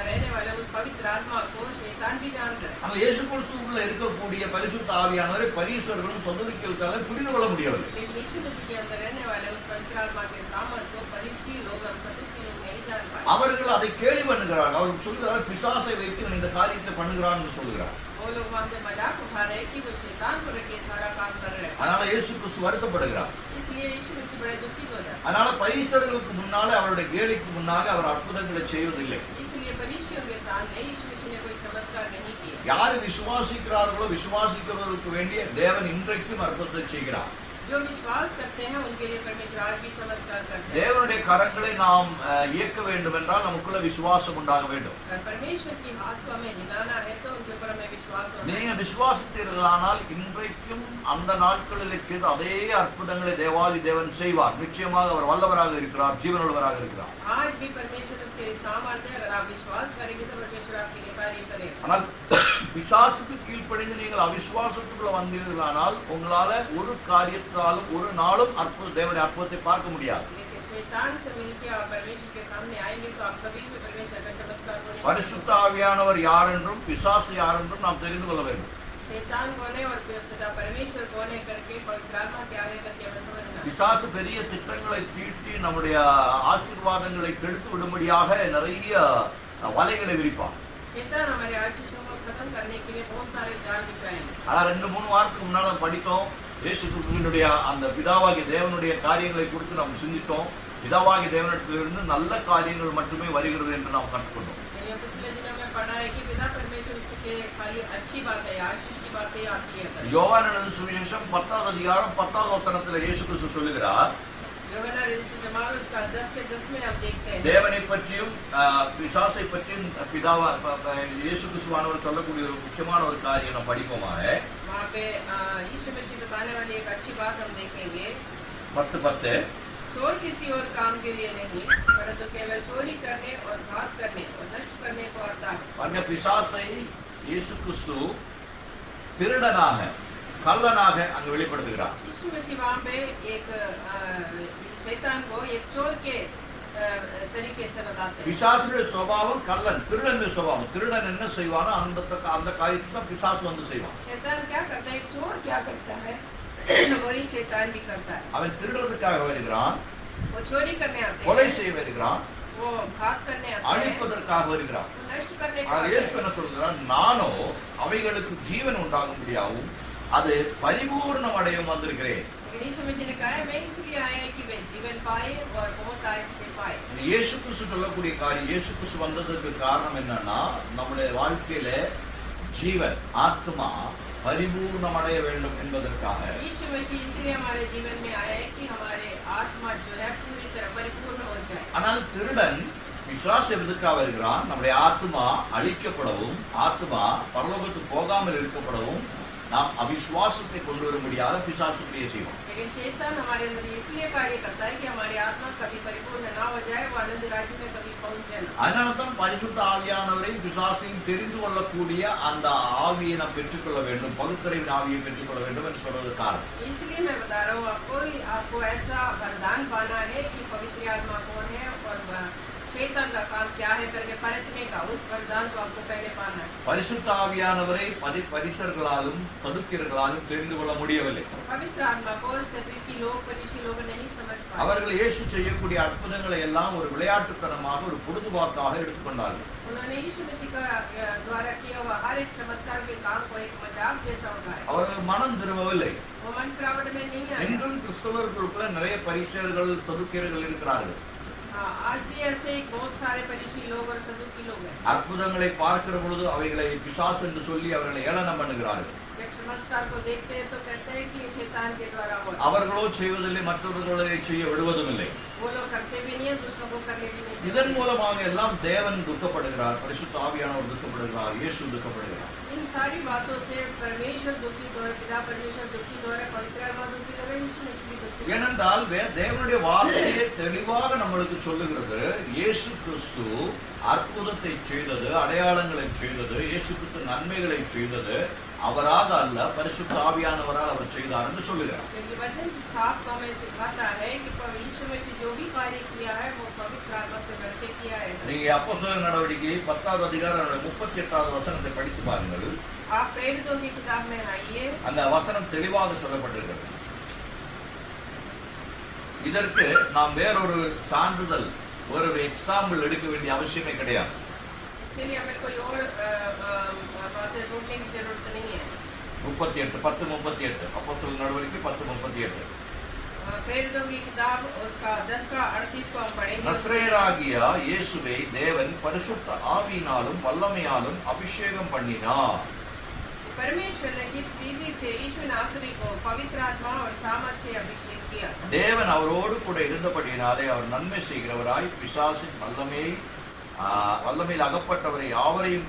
Speaker 2: रहने वाले उस पवित्र आत्मा को शैतान भी जानता है।
Speaker 1: அந்த இயேசு கிறிஸ்துவுக்குள்ள இருக்கக்கூடிய பரிசுத்த ஆவியானவரை பரிசேயர்களும் சதுரிக்கர்களும் புரிந்து கொள்ள முடியவில்லை.
Speaker 2: लेकिन यीशु मसीह के अंदर रहने वाले उस पवित्र आत्मा के सामर्थ को फरीसी लोग और सदुकी लोग नहीं जान पाए।
Speaker 1: அவர்கள் அதை கேலி பண்ணுகிறார்கள். அவர்கள் சொல்கிறார்கள் பிசாசை வைத்து இவன் இந்த காரியத்தை பண்ணுகிறான் என்று சொல்கிறார்.
Speaker 2: वो लोग वहाँ पे मजाक उठा रहे हैं कि वो शैतान को लेके सारा काम कर रहे हैं।
Speaker 1: அதனால இயேசு கிறிஸ்து வருத்தப்படுகிறார்.
Speaker 2: इसलिए यीशु मसीह बड़े दुखित हो जाते हैं।
Speaker 1: அதனால பரிசேயர்களுக்கு முன்னாலே அவருடைய கேலிக்கு முன்னாக அவர் அற்புதங்களை செய்வதில்லை.
Speaker 2: इसलिए फरीसियों के सामने यीशु मसीह ने कोई चमत्कार नहीं किया।
Speaker 1: யார் விசுவாசிக்கிறார்களோ விசுவாசிக்கிறவர்களுக்கு வேண்டிய தேவன் இன்றைக்கும் அற்புதத்தை செய்கிறார்.
Speaker 2: जो विश्वास करते हैं उनके लिए परमेश्वर आज भी चमत्कार करते हैं।
Speaker 1: தேவனுடைய கரங்களை நாம் இயக்க வேண்டும் என்றால் நமக்குள்ள விசுவாசம் உண்டாக வேண்டும்.
Speaker 2: अगर परमेश्वर की हाथ को हमें हिलाना है तो उनके ऊपर हमें विश्वास होना है।
Speaker 1: நீங்க விசுவாசித்தீர்களானால் இன்றைக்கும் அந்த நாட்களில் செய்த அதே அற்புதங்களை தேவாதி தேவன் செய்வார். நிச்சயமாக அவர் வல்லவராக இருக்கிறார், ஜீவனுள்ளவராக இருக்கிறார்.
Speaker 2: आज भी परमेश्वर उसके सामर्थ्य है, अगर आप विश्वास करेंगे तो परमेश्वर आपके लिए कार्य करेगा।
Speaker 1: ஆனால் பிசாசுக்கு கீழ்ப்படிந்து நீங்கள் அவிசுவாசத்துக்குள்ள வந்தீர்களானால் உங்களால ஒரு காரியத்தாலும் ஒரு நாளும் தேவனுடைய அற்புதத்தை பார்க்க முடியாது.
Speaker 2: लेकिन शैतान से मिलके आप परमेश्वर के सामने आएंगे तो आप कभी भी परमेश्वर का चमत्कार को नहीं।
Speaker 1: பரிசுத்த ஆவியானவர் யார் என்றும் பிசாசு யார் என்றும் நாம் தெரிந்து கொள்ள வேண்டும்.
Speaker 2: शैतान कौन है और पिता परमेश्वर कौन है करके पवित्र आत्मा क्या है करके हमें समझना है।
Speaker 1: பிசாசு பெரிய திட்டங்களை தீட்டி நம்முடைய ஆசீர்வாதங்களை கெடுத்து விடும்படியாக நிறைய வலைகளை விரிப்பான்.
Speaker 2: शैतान हमारे आशीषों को खत्म करने के लिए बहुत सारे जाल बिछाएंगे।
Speaker 1: ஆனா 2-3 வாரத்துக்கு முன்னால படித்தோம். இயேசு கிறிஸ்துவினுடைய அந்த பிதாவாகிய தேவனுடைய காரியங்களை குறித்து நாம் சிந்தித்தோம். பிதாவாகிய தேவனிடத்திலிருந்து நல்ல காரியங்கள் மட்டுமே வருகிறது என்று நாம் கற்றுக்கொண்டோம்.
Speaker 2: ये पिछले दिनों में पढ़ा है कि पिता परमेश्वर से खाली अच्छी बात है, आशीष की बातें आती है।
Speaker 1: யோவான் எழுதின சுவிசேஷம் 10வது அதிகாரம் 10வது வசனத்தில் இயேசு கிறிஸ்து சொல்லுகிறார்,
Speaker 2: யோவான் எழுதின जमाल उसका 10 के 10 में आप देखते हैं
Speaker 1: தேவனை பற்றியும் பிசாசை பற்றியும் பிதாவா இயேசு கிறிஸ்துவானவர் சொல்லக்கூடிய ஒரு முக்கியமான ஒரு காரியம் நாம் படிப்போமாக.
Speaker 2: वहाँ पे यीशु मसीह बताने वाली एक अच्छी बात हम देखेंगे।
Speaker 1: 10:10
Speaker 2: चोर किसी और काम के लिए नहीं परंतु केवल चोरी करने और घात करने और नष्ट करने को आता है।
Speaker 1: அந்த பிசாசை இயேசு கிறிஸ்து திருடனாக கள்ளனாக அங்கு வெளிப்படுத்துகிறார்.
Speaker 2: यीशु मसीह वहाँ पे एक शैतान को एक चोर के तरीके से बताते हैं।
Speaker 1: பிசாசுடைய சுபாவம் கள்ளன், திருடனுடைய சுபாவம். திருடன் என்ன செய்வானோ அந்த காரியத்தை தான் பிசாசு வந்து செய்வான்.
Speaker 2: शैतान क्या करता है? चोर क्या करता है वही शैतान भी करता है।
Speaker 1: அவன் திருடுறதுக்காக வருகிறான்,
Speaker 2: वो चोरी करने आते
Speaker 1: கொலை
Speaker 2: हैं,
Speaker 1: செய்ய வருகிறான்,
Speaker 2: वो घात करने आते हैं,
Speaker 1: அழிப்பதற்காக வருகிறான்.
Speaker 2: वो नष्ट करने को
Speaker 1: ஆனால்
Speaker 2: आते
Speaker 1: இயேசு
Speaker 2: हैं।
Speaker 1: என்ன சொல்கிறான், நானோ அவைகளுக்கு ஜீவன் உண்டாகும்படியாகவும் அது பரிபூர்ணம் அடையும் வந்திருக்கிறேன்.
Speaker 2: लेकिन यीशु मसीह ने कहा है मैं इसलिए आया है कि वे जीवन पाए और बहुत आय से पाए।
Speaker 1: இயேசு கிறிஸ்து சொல்லக்கூடிய காரியம், இயேசு கிறிஸ்து வந்ததற்கு காரணம் என்னன்னா நம்முடைய வாழ்க்கையில ஜீவன் ஆத்மா பரிபூர்ணம் அடைய வேண்டும் என்பதற்காக.
Speaker 2: यीशु मसीह इसलिए हमारे जीवन में आया है कि हमारे आत्मा जो है पूरी तरह परिपूर्ण हो जाए।
Speaker 1: ஆனால் திருடன் பிசாசு எதற்காக வருகிறான்? நம்முடைய ஆத்மா அழிக்கப்படவும், ஆத்மா பரலோகத்துக்கு போகாமல் இருக்கப்படவும், நாம் அவிசுவாசத்தை கொண்டு வரும்படியாக பிசாசு கிரியை செய்வோம்.
Speaker 2: लेकिन शैतान हमारे अंदर इसलिए कार्य करता है कि हमारी आत्मा कभी परिपूर्ण ना हो जाए, वो आनंद राज्य में कभी पहुंचे ना।
Speaker 1: அதனால்தான் பரிசுத்த ஆவியானவரையும் பிசாசையும் தெரிந்து கொள்ளக்கூடிய அந்த ஆவியை நாம் பெற்றுக்கொள்ள வேண்டும், பகுத்தறிவின் ஆவியை பெற்றுக்கொள்ள வேண்டும் என்று சொல்வது காரணம்.
Speaker 2: इसलिए मैं बता रहा हूँ आपको ऐसा वरदान पाना है कि पवित्र आत्मा कौन है और शैतान का काम क्या है करके परखने का, उस वरदान को आपको पहले पाना है.
Speaker 1: பரிசுத்த ஆவியானவரை பரிசர்களாலும் சதுக்கியர்களாலும் தெரிந்து கொள்ள முடியவில்லை.
Speaker 2: पवित्र आत्मा को सदुकी लोग फरीसी लोग नहीं समझ पाए.
Speaker 1: அவர்கள் இயேசு செய்யக்கூடிய அற்புதங்களை எல்லாம் ஒரு விளையாட்டுத்தனமாக, ஒரு பொழுதுபோக்காக எடுத்துக்கொண்டார்கள்.
Speaker 2: उन्होंने यीशु मसीह का द्वारा किया हुआ हर एक चमत्कार के काम को एक मजाक जैसा उठाया.
Speaker 1: அவர்கள் மனம் திரும்பவில்லை.
Speaker 2: वो मन फिरावट में नहीं आए.
Speaker 1: இன்றும் கிறிஸ்தவர்களுக்குள்ள நிறைய பரிசேயர்கள் சதுக்கியர்கள் இருக்கிறார்கள்.
Speaker 2: आज भी ऐसे बहुत सारे फरीसी लोग और सदुकी लोग हैं.
Speaker 1: அற்புதங்களை பார்க்கிற பொழுது அவைகளை பிசாசு என்று சொல்லி அவர்களை ஏளனம் பண்ணுகிறார்கள்.
Speaker 2: जब चमत्कार को देखते हैं तो कहते हैं कि ये शैतान के द्वारा हुआ.
Speaker 1: அவர்களோ செய்வதில்லை, மற்றவர்களை செய்ய விடுவதும் இல்லை.
Speaker 2: वो लोग करते भी नहीं है, दूसरों को करने भी नहीं.
Speaker 1: இதன் மூலமாக எல்லாம் தேவன் துக்கப்படுகிறார், பரிசுத்த ஆவியானவர் துக்கப்படுகிறார், இயேசு துக்கப்படுகிறார்.
Speaker 2: इन सारी बातों से परमेश्वर दुखी हो रहा है, पिता परमेश्वर दुखी हो रहा है, पवित्र आत्मा दुखी हो रहा है, यीशु मसीह भी दुखी.
Speaker 1: ஏனென்றால் தேவனுடைய வார்த்தையை தெளிவாக நம்மளுக்கு சொல்லுகிறது, இயேசு கிறிஸ்து அற்புதத்தை செய்தது, அடையாளங்களை செய்தது, இயேசு கிறிஸ்து நன்மைகளை செய்தது அவராக அல்ல, பரிசுத்த ஆவியானவரால் அவர் செய்தார் என்று சொல்லுகிறார்.
Speaker 2: क्योंकि वचन साफ हमें सिखाता है कि यीशु मसीह जो भी कार्य किया है वो पवित्र आत्मा से करके किया है.
Speaker 1: நீங்க அப்போஸ்தலர் நடவடிக்கை 10வது அதிகாரம் 38வது வசனத்தை படித்து பாருங்கள்.
Speaker 2: आप प्रेरितों की किताब में आइए.
Speaker 1: அந்த வசனம் தெளிவாக சொல்லப்பட்டிருக்கிறது. இதற்கு நாம் வேறொரு சான்றிதழ், ஒரு எக்ஸாம்பிள் எடுக்க வேண்டிய அவசியமே கிடையாது.
Speaker 2: इसके लिए हमें कोई और बातें ढूंढने की जरूरत नहीं है.
Speaker 1: 10:38 அப்போஸ்தலர் நடவடிக்கை 10:38.
Speaker 2: प्रेरितों की किताब उसका 10 का 38 को हम पढ़ेंगे.
Speaker 1: நசரேயராகிய இயேசுவை தேவன் பரிசுத்த ஆவியினாலும் வல்லமையாலும் அபிஷேகம் பண்ணினார்.
Speaker 2: परमेश्वर ने किस रीति से यीशु नासरी को पवित्र आत्मा और सामर्थ से अभिषेक किया.
Speaker 1: தேவன் அவரோடு கூட இருந்தபடியினாலே அவர் நன்மை செய்கிறவராய் பிசாசின் வல்லமையில் அகப்பட்டவரை யாவரையும்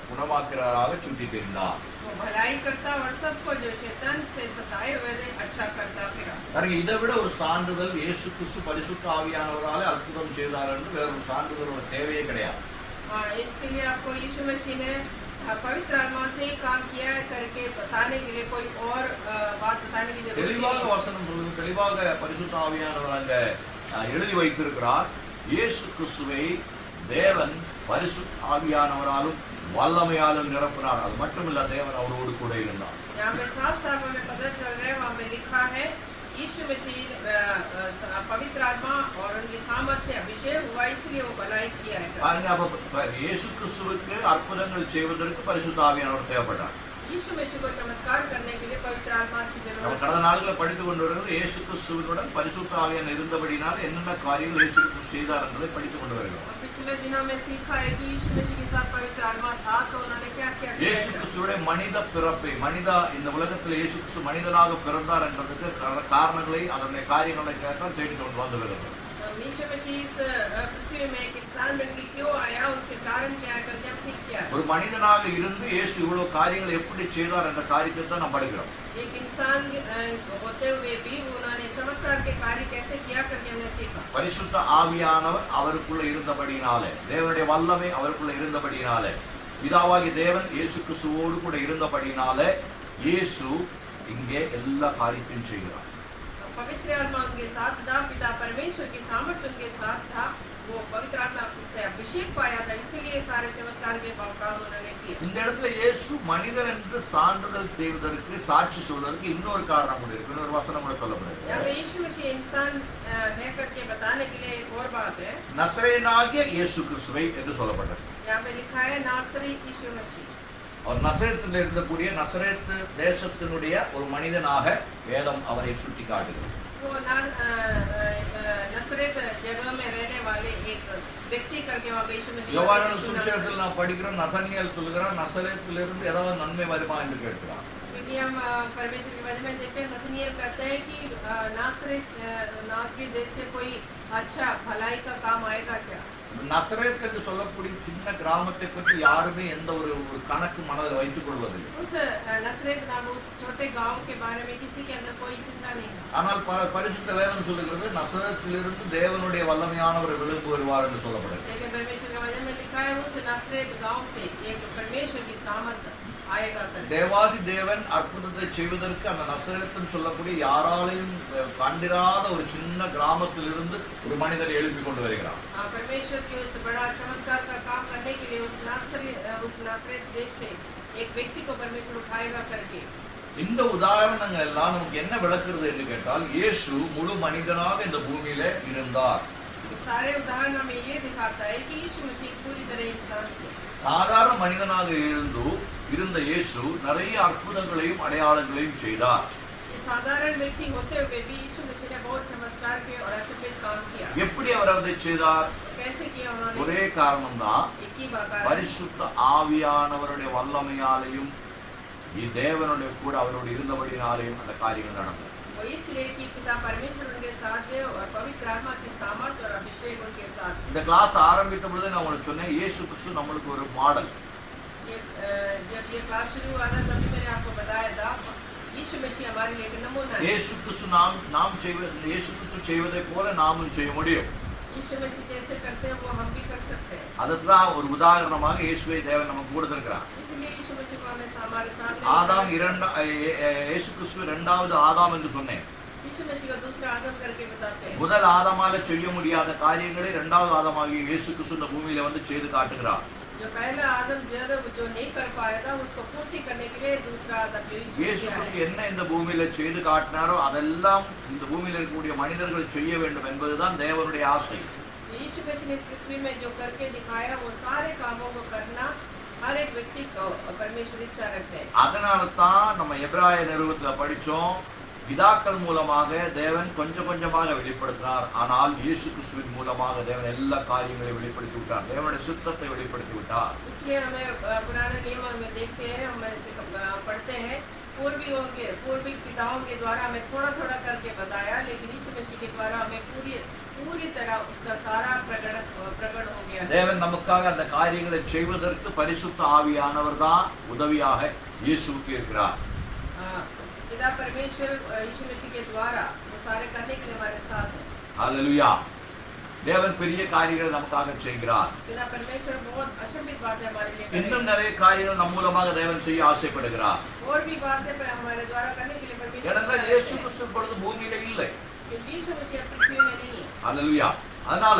Speaker 1: குணமாக்கிறாராக சுற்றி தெரிந்தார்.
Speaker 2: वो भलाई करता और सबको जो शैतान से सताए हुए थे अच्छा करता फिरा.
Speaker 1: பாருங்க, இதை விட ஒரு சான்றிதழ் இயேசு கிறிஸ்து பரிசுத்த ஆவியானவராலே அற்புதம் செய்தார் என்று வேறொரு சான்றிதழோட தேவையே கிடையாது.
Speaker 2: इसके लिए आपको यीशु मसीह ने पवित्र आत्मा से ही काम किया है करके बताने के लिए कोई और बात बताने की जरूरत
Speaker 1: தெளிவாக
Speaker 2: नहीं.
Speaker 1: வசனம் சொல்லுது, தெளிவாக பரிசுத்த ஆவியானவர் அங்க எழுதி வைத்திருக்கிறார். இயேசு கிறிஸ்துவை தேவன் பரிசுத்த ஆவியானவராலும் வல்லமையாலும் நிரப்பினார். அது மட்டுமில்ல, தேவன் அவரோடு கூட இருந்தார்.
Speaker 2: यहाँ पे साफ साफ हमें पता चल रहा है, वहाँ पे लिखा है यीशु मसीह पवित्र आत्मा और उनकी सामर्थ से अभिषेक हुआ, इसलिए वो भलाई किया है.
Speaker 1: பாருங்க, அப்ப இயேசு கிறிஸ்துவுக்கு அற்புதங்கள் செய்வதற்கு பரிசுத்த ஆவியானவர் தேவைப்பட்டார்.
Speaker 2: यीशु मसीह को चमत्कार करने के लिए पवित्र आत्मा की
Speaker 1: நம்ம
Speaker 2: जरूरत है.
Speaker 1: கடந்த நாட்களில் படித்துக் கொண்டு வருகிறது, இயேசு கிறிஸ்துவுடன் பரிசுத்த ஆவியானவர் இருந்தபடினால் என்னென்ன காரியங்கள் இயேசு கிறிஸ்து செய்தார் என்பதை படித்துக் கொண்டு வருகிறோம்.
Speaker 2: पिछले दिनों में सीखा है कि यीशु मसीह के साथ पवित्र आत्मा था तो उन्होंने क्या क्या किया.
Speaker 1: இயேசு கிறிஸ்துவுடைய மனித பிறப்பை, இந்த உலகத்தில் இயேசு கிறிஸ்து மனிதனாக பிறந்தார் என்பதற்கு காரணங்களை, அதனுடைய காரியங்களை கேட்டால் தேடி கொண்டு வந்து வருகிறோம்.
Speaker 2: यीशु मसीह इस पृथ्वी में एक इंसान बनकर क्यों आया, उसके कारण क्या है करके हम सीख किया.
Speaker 1: ஒரு மனிதனாக இருந்து இயேசு இவ்வளவு காரியங்களை எப்படி செய்தார் என்ற காரியத்தை தான் நாம் படிக்கிறோம்.
Speaker 2: एक इंसान होते हुए भी उन्होंने चमत्कार के कार्य कैसे किया करके हमने सीखा.
Speaker 1: பரிசுத்த ஆவியானவர் அவருக்குள்ள இருந்தபடியினாலே, தேவனுடைய வல்லமை அவருக்குள்ள இருந்தபடியினாலே, பிதாவாகிய தேவன் இயேசு கிறிஸ்துவோடு கூட இருந்தபடியினாலே இயேசு இங்கே எல்லா காரியத்தையும் செய்கிறார்.
Speaker 2: पवित्र आत्मा उनके साथ था, पिता परमेश्वर की सामर्थ्य उनके साथ था, वो पवित्र आत्मा से अभिषेक पाया था, इसलिए सारे चमत्कार के काम उन्होंने किए.
Speaker 1: இந்த இடத்துல இயேசு மனிதர் என்று சான்றிதழ் செய்வதற்கு, சாட்சி சொல்வதற்கு இன்னொரு காரணம் கூட இருக்கு. இன்னொரு வசனம் கூட சொல்லப்படுது.
Speaker 2: यहाँ पे यीशु मसीह इंसान है करके बताने के लिए एक और बात है.
Speaker 1: நசரேயனாகிய இயேசு கிறிஸ்துவை என்று சொல்லப்பட்டது.
Speaker 2: यहाँ पे लिखा है नासरी यीशु मसीह.
Speaker 1: அவர் நசரேத்தில் இருந்தக்கூடிய நசரேத்து தேசத்தினுடைய ஒரு மனிதனாக வேதம் அவரை சுட்டி காட்டுகிறது.
Speaker 2: वो नसरेत जगह में रहने वाले एक व्यक्ति करके वहाँ पे यीशु मसीह.
Speaker 1: யோவானின் சுவிசேஷத்தில் நாம் படிக்கிறோம், நதனியேல் சொல்கிறார், நசரேத்திலிருந்து ஏதாவது நன்மை வருமா என்று கேட்கிறார்.
Speaker 2: क्योंकि हम परमेश्वर के वचन में देखते हैं, नतनिएल कहते हैं कि नासरी देश से कोई अच्छा भलाई का काम आएगा क्या.
Speaker 1: நசரேத் என்று சொல்லக்கூடிய சின்ன கிராமத்தை பற்றி யாருமே எந்த ஒரு கணக்கு மனதில் வைத்துக் கொள்வதில்லை.
Speaker 2: उस नसरेत नाम उस छोटे गांव के बारे में किसी के अंदर कोई चिंता नहीं है।
Speaker 1: ஆனால் பரிசுத்த வேதம் சொல்லுகிறது நசரேத்திலிருந்து தேவனுடைய வல்லமையானவர் விளம்பு வருவார் என்று சொல்லப்படுகிறது.
Speaker 2: लेकिन परमेश्वर के वचन में लिखा है उस नसरेत गांव से एक परमेश्वर की सामर्थ आएगा कर।
Speaker 1: தேவாதி தேவன் அற்புதத்தை செய்வதற்கு அந்த நசரேத்துன்னு சொல்லக்கூடிய யாராலையும் கண்டிராத ஒரு சின்ன கிராமத்திலிருந்து ஒரு மனிதரை எழுப்பி கொண்டு வருகிறார்.
Speaker 2: परमेश्वर की उस बड़ा चमत्कार का काम करने के लिए उस नासरेत देश से एक व्यक्ति को परमेश्वर उठाएगा करके।
Speaker 1: இந்த உதாரணங்கள் எல்லாம் நமக்கு என்ன விளக்குறது என்று கேட்டால் இயேசு முழு மனிதனாக இந்த பூமியில இருந்தார்.
Speaker 2: सारे उदाहरण हमें ये दिखाता है कि यीशु मसीह पूरी तरह इंसान थे।
Speaker 1: சாதாரண மனிதனாக இருந்த இயேசு நிறைய அற்புதங்களையும் அடையாளங்களையும் செய்தார்.
Speaker 2: ये साधारण व्यक्ति होते हुए भी यीशु मसीह ने बहुत चमत्कार के और अचंभित काम किया।
Speaker 1: எப்படி அவர் அதை செய்தார்?
Speaker 2: कैसे किया उन्होंने?
Speaker 1: ஒரே காரணம் தான்,
Speaker 2: एक ही बात।
Speaker 1: பரிசுத்த ஆவியானவருடைய வல்லமையாலையும் தேவனுடைய கூட அவரோடு இருந்தபடினாலையும் அந்த காரியங்கள் நடந்தது.
Speaker 2: वो इसलिए कि पिता परमेश्वर उनके साथ थे और पवित्र आत्मा की सामर्थ और अभिषेक उनके साथ।
Speaker 1: இந்த கிளாஸ் ஆரம்பித்த பொழுது நான் உங்களுக்கு சொன்னேன் இயேசு கிறிஸ்து நம்மளுக்கு ஒரு மாடல்.
Speaker 2: ये जब ये क्लास शुरू हुआ था तभी मैंने आपको बताया था यीशु मसीह हमारे लिए एक नमूना है।
Speaker 1: இயேசு கிறிஸ்து இயேசு கிறிஸ்து செய்வதை போல நாமும் செய்ய முடியும்.
Speaker 2: यीशु मसीह जैसे करते हैं वो हम भी कर सकते हैं।
Speaker 1: அதுதான் ஒரு உதாரணமாக இயேசுவை தேவன் நமக்கு கொடுத்திருக்கிறார்.
Speaker 2: इसलिए यीशु मसीह को हमें हमारे सामने
Speaker 1: ஆதாம் இயேசு கிறிஸ்து இரண்டாவது ஆதாம் என்று சொன்னேன்.
Speaker 2: यीशु मसीह को दूसरा आदम करके बताते हैं।
Speaker 1: முதல் ஆதாமால செய்ய முடியாத காரியங்களை இரண்டாவது ஆதாமாகிய இயேசு கிறிஸ்து இந்த பூமியில வந்து செய்து காட்டுகிறார்.
Speaker 2: जो पहला आदम जो नहीं कर पाया था उसको पूर्ति करने के लिए दूसरा आदम
Speaker 1: இயேசு கிறிஸ்து என்ன இந்த பூமியில செய்து காட்டினாரோ அதெல்லாம் இந்த பூமியில இருக்கக்கூடிய மனிதர்கள் செய்ய வேண்டும் என்பதுதான் தேவனுடைய ஆசை.
Speaker 2: यीशु मसीह ने इस पृथ्वी में जो करके दिखाया वो सारे कामों को करना हर एक व्यक्ति को परमेश्वर इच्छा रखते हैं।
Speaker 1: அதனால தான் நம்ம எபிராய நிருபத்துல படிச்சோம், பிதாக்கள் மூலமாக தேவன் கொஞ்சம் கொஞ்சமாக வெளிப்படுத்தினார், ஆனால் இயேசு கிறிஸ்துவின் மூலமாக தேவன் எல்லா காரியங்களையும் வெளிப்படுத்தி விட்டார், தேவனுடைய சித்தத்தை வெளிப்படுத்தி விட்டார்.
Speaker 2: इसलिए हमें पुराने नियम में देखते हैं, हम ऐसे पढ़ते हैं पूर्वी पिताओं के द्वारा हमें थोड़ा थोड़ा करके बताया, लेकिन यीशु मसीह के द्वारा हमें पूरी तरह उसका सारा प्रकट हो गया।
Speaker 1: தேவன் நமக்காக அந்த காரியங்களை செய்வதற்கு பரிசுத்த ஆவியானவர் தான் உதவியாக இயேசுவுக்கு இருக்கிறார்.
Speaker 2: पिता परमेश्वर यीशु मसीह के द्वारा वो सारे करने के लिए हमारे साथ है।
Speaker 1: हालेलुया। தேவன் பெரிய காரியங்களை நமக்காக செய்கிறார்.
Speaker 2: पिता परमेश्वर बहुत अचंभित बातें हमारे लिए करेंगे।
Speaker 1: இன்னும் நிறைய காரியங்கள் நம் மூலமாக தேவன் செய்ய ஆசைப்படுகிறார்.
Speaker 2: और भी बातें हमारे द्वारा करने के लिए परमेश्वर
Speaker 1: ஏனென்றால் இயேசு கிறிஸ்து இப்பொழுது பூமியில இல்லை.
Speaker 2: यीशु मसीह पृथ्वी में नहीं है।
Speaker 1: हालेलुया। அதனால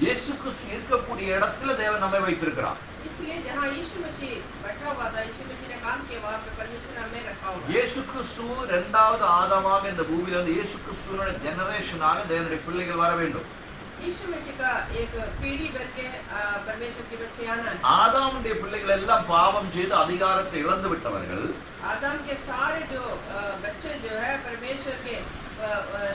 Speaker 1: இயேசு கிறிஸ்து இருக்கக்கூடிய இடத்துல தேவன் நம்மை வைத்திருக்கிறார்.
Speaker 2: इसलिए जहाँ यीशु मसीह बैठा हुआ था, यीशु मसीह ने काम किया, वहाँ पे परमेश्वर ने हमें रखा हुआ।
Speaker 1: இயேசு கிறிஸ்து இரண்டாவது ஆதாமாக இந்த பூமியில வந்து இயேசு கிறிஸ்துவினுடைய ஜெனரேஷனாக தேவனுடைய பிள்ளைகள் வர வேண்டும்.
Speaker 2: यीशु मसीह का एक पीढ़ी बन के परमेश्वर के बच्चे आना है।
Speaker 1: ஆதாமுடைய பிள்ளைகள் எல்லாம் பாவம் செய்து அதிகாரத்தை இழந்து விட்டவர்கள்.
Speaker 2: आदम के सारे जो बच्चे जो है परमेश्वर के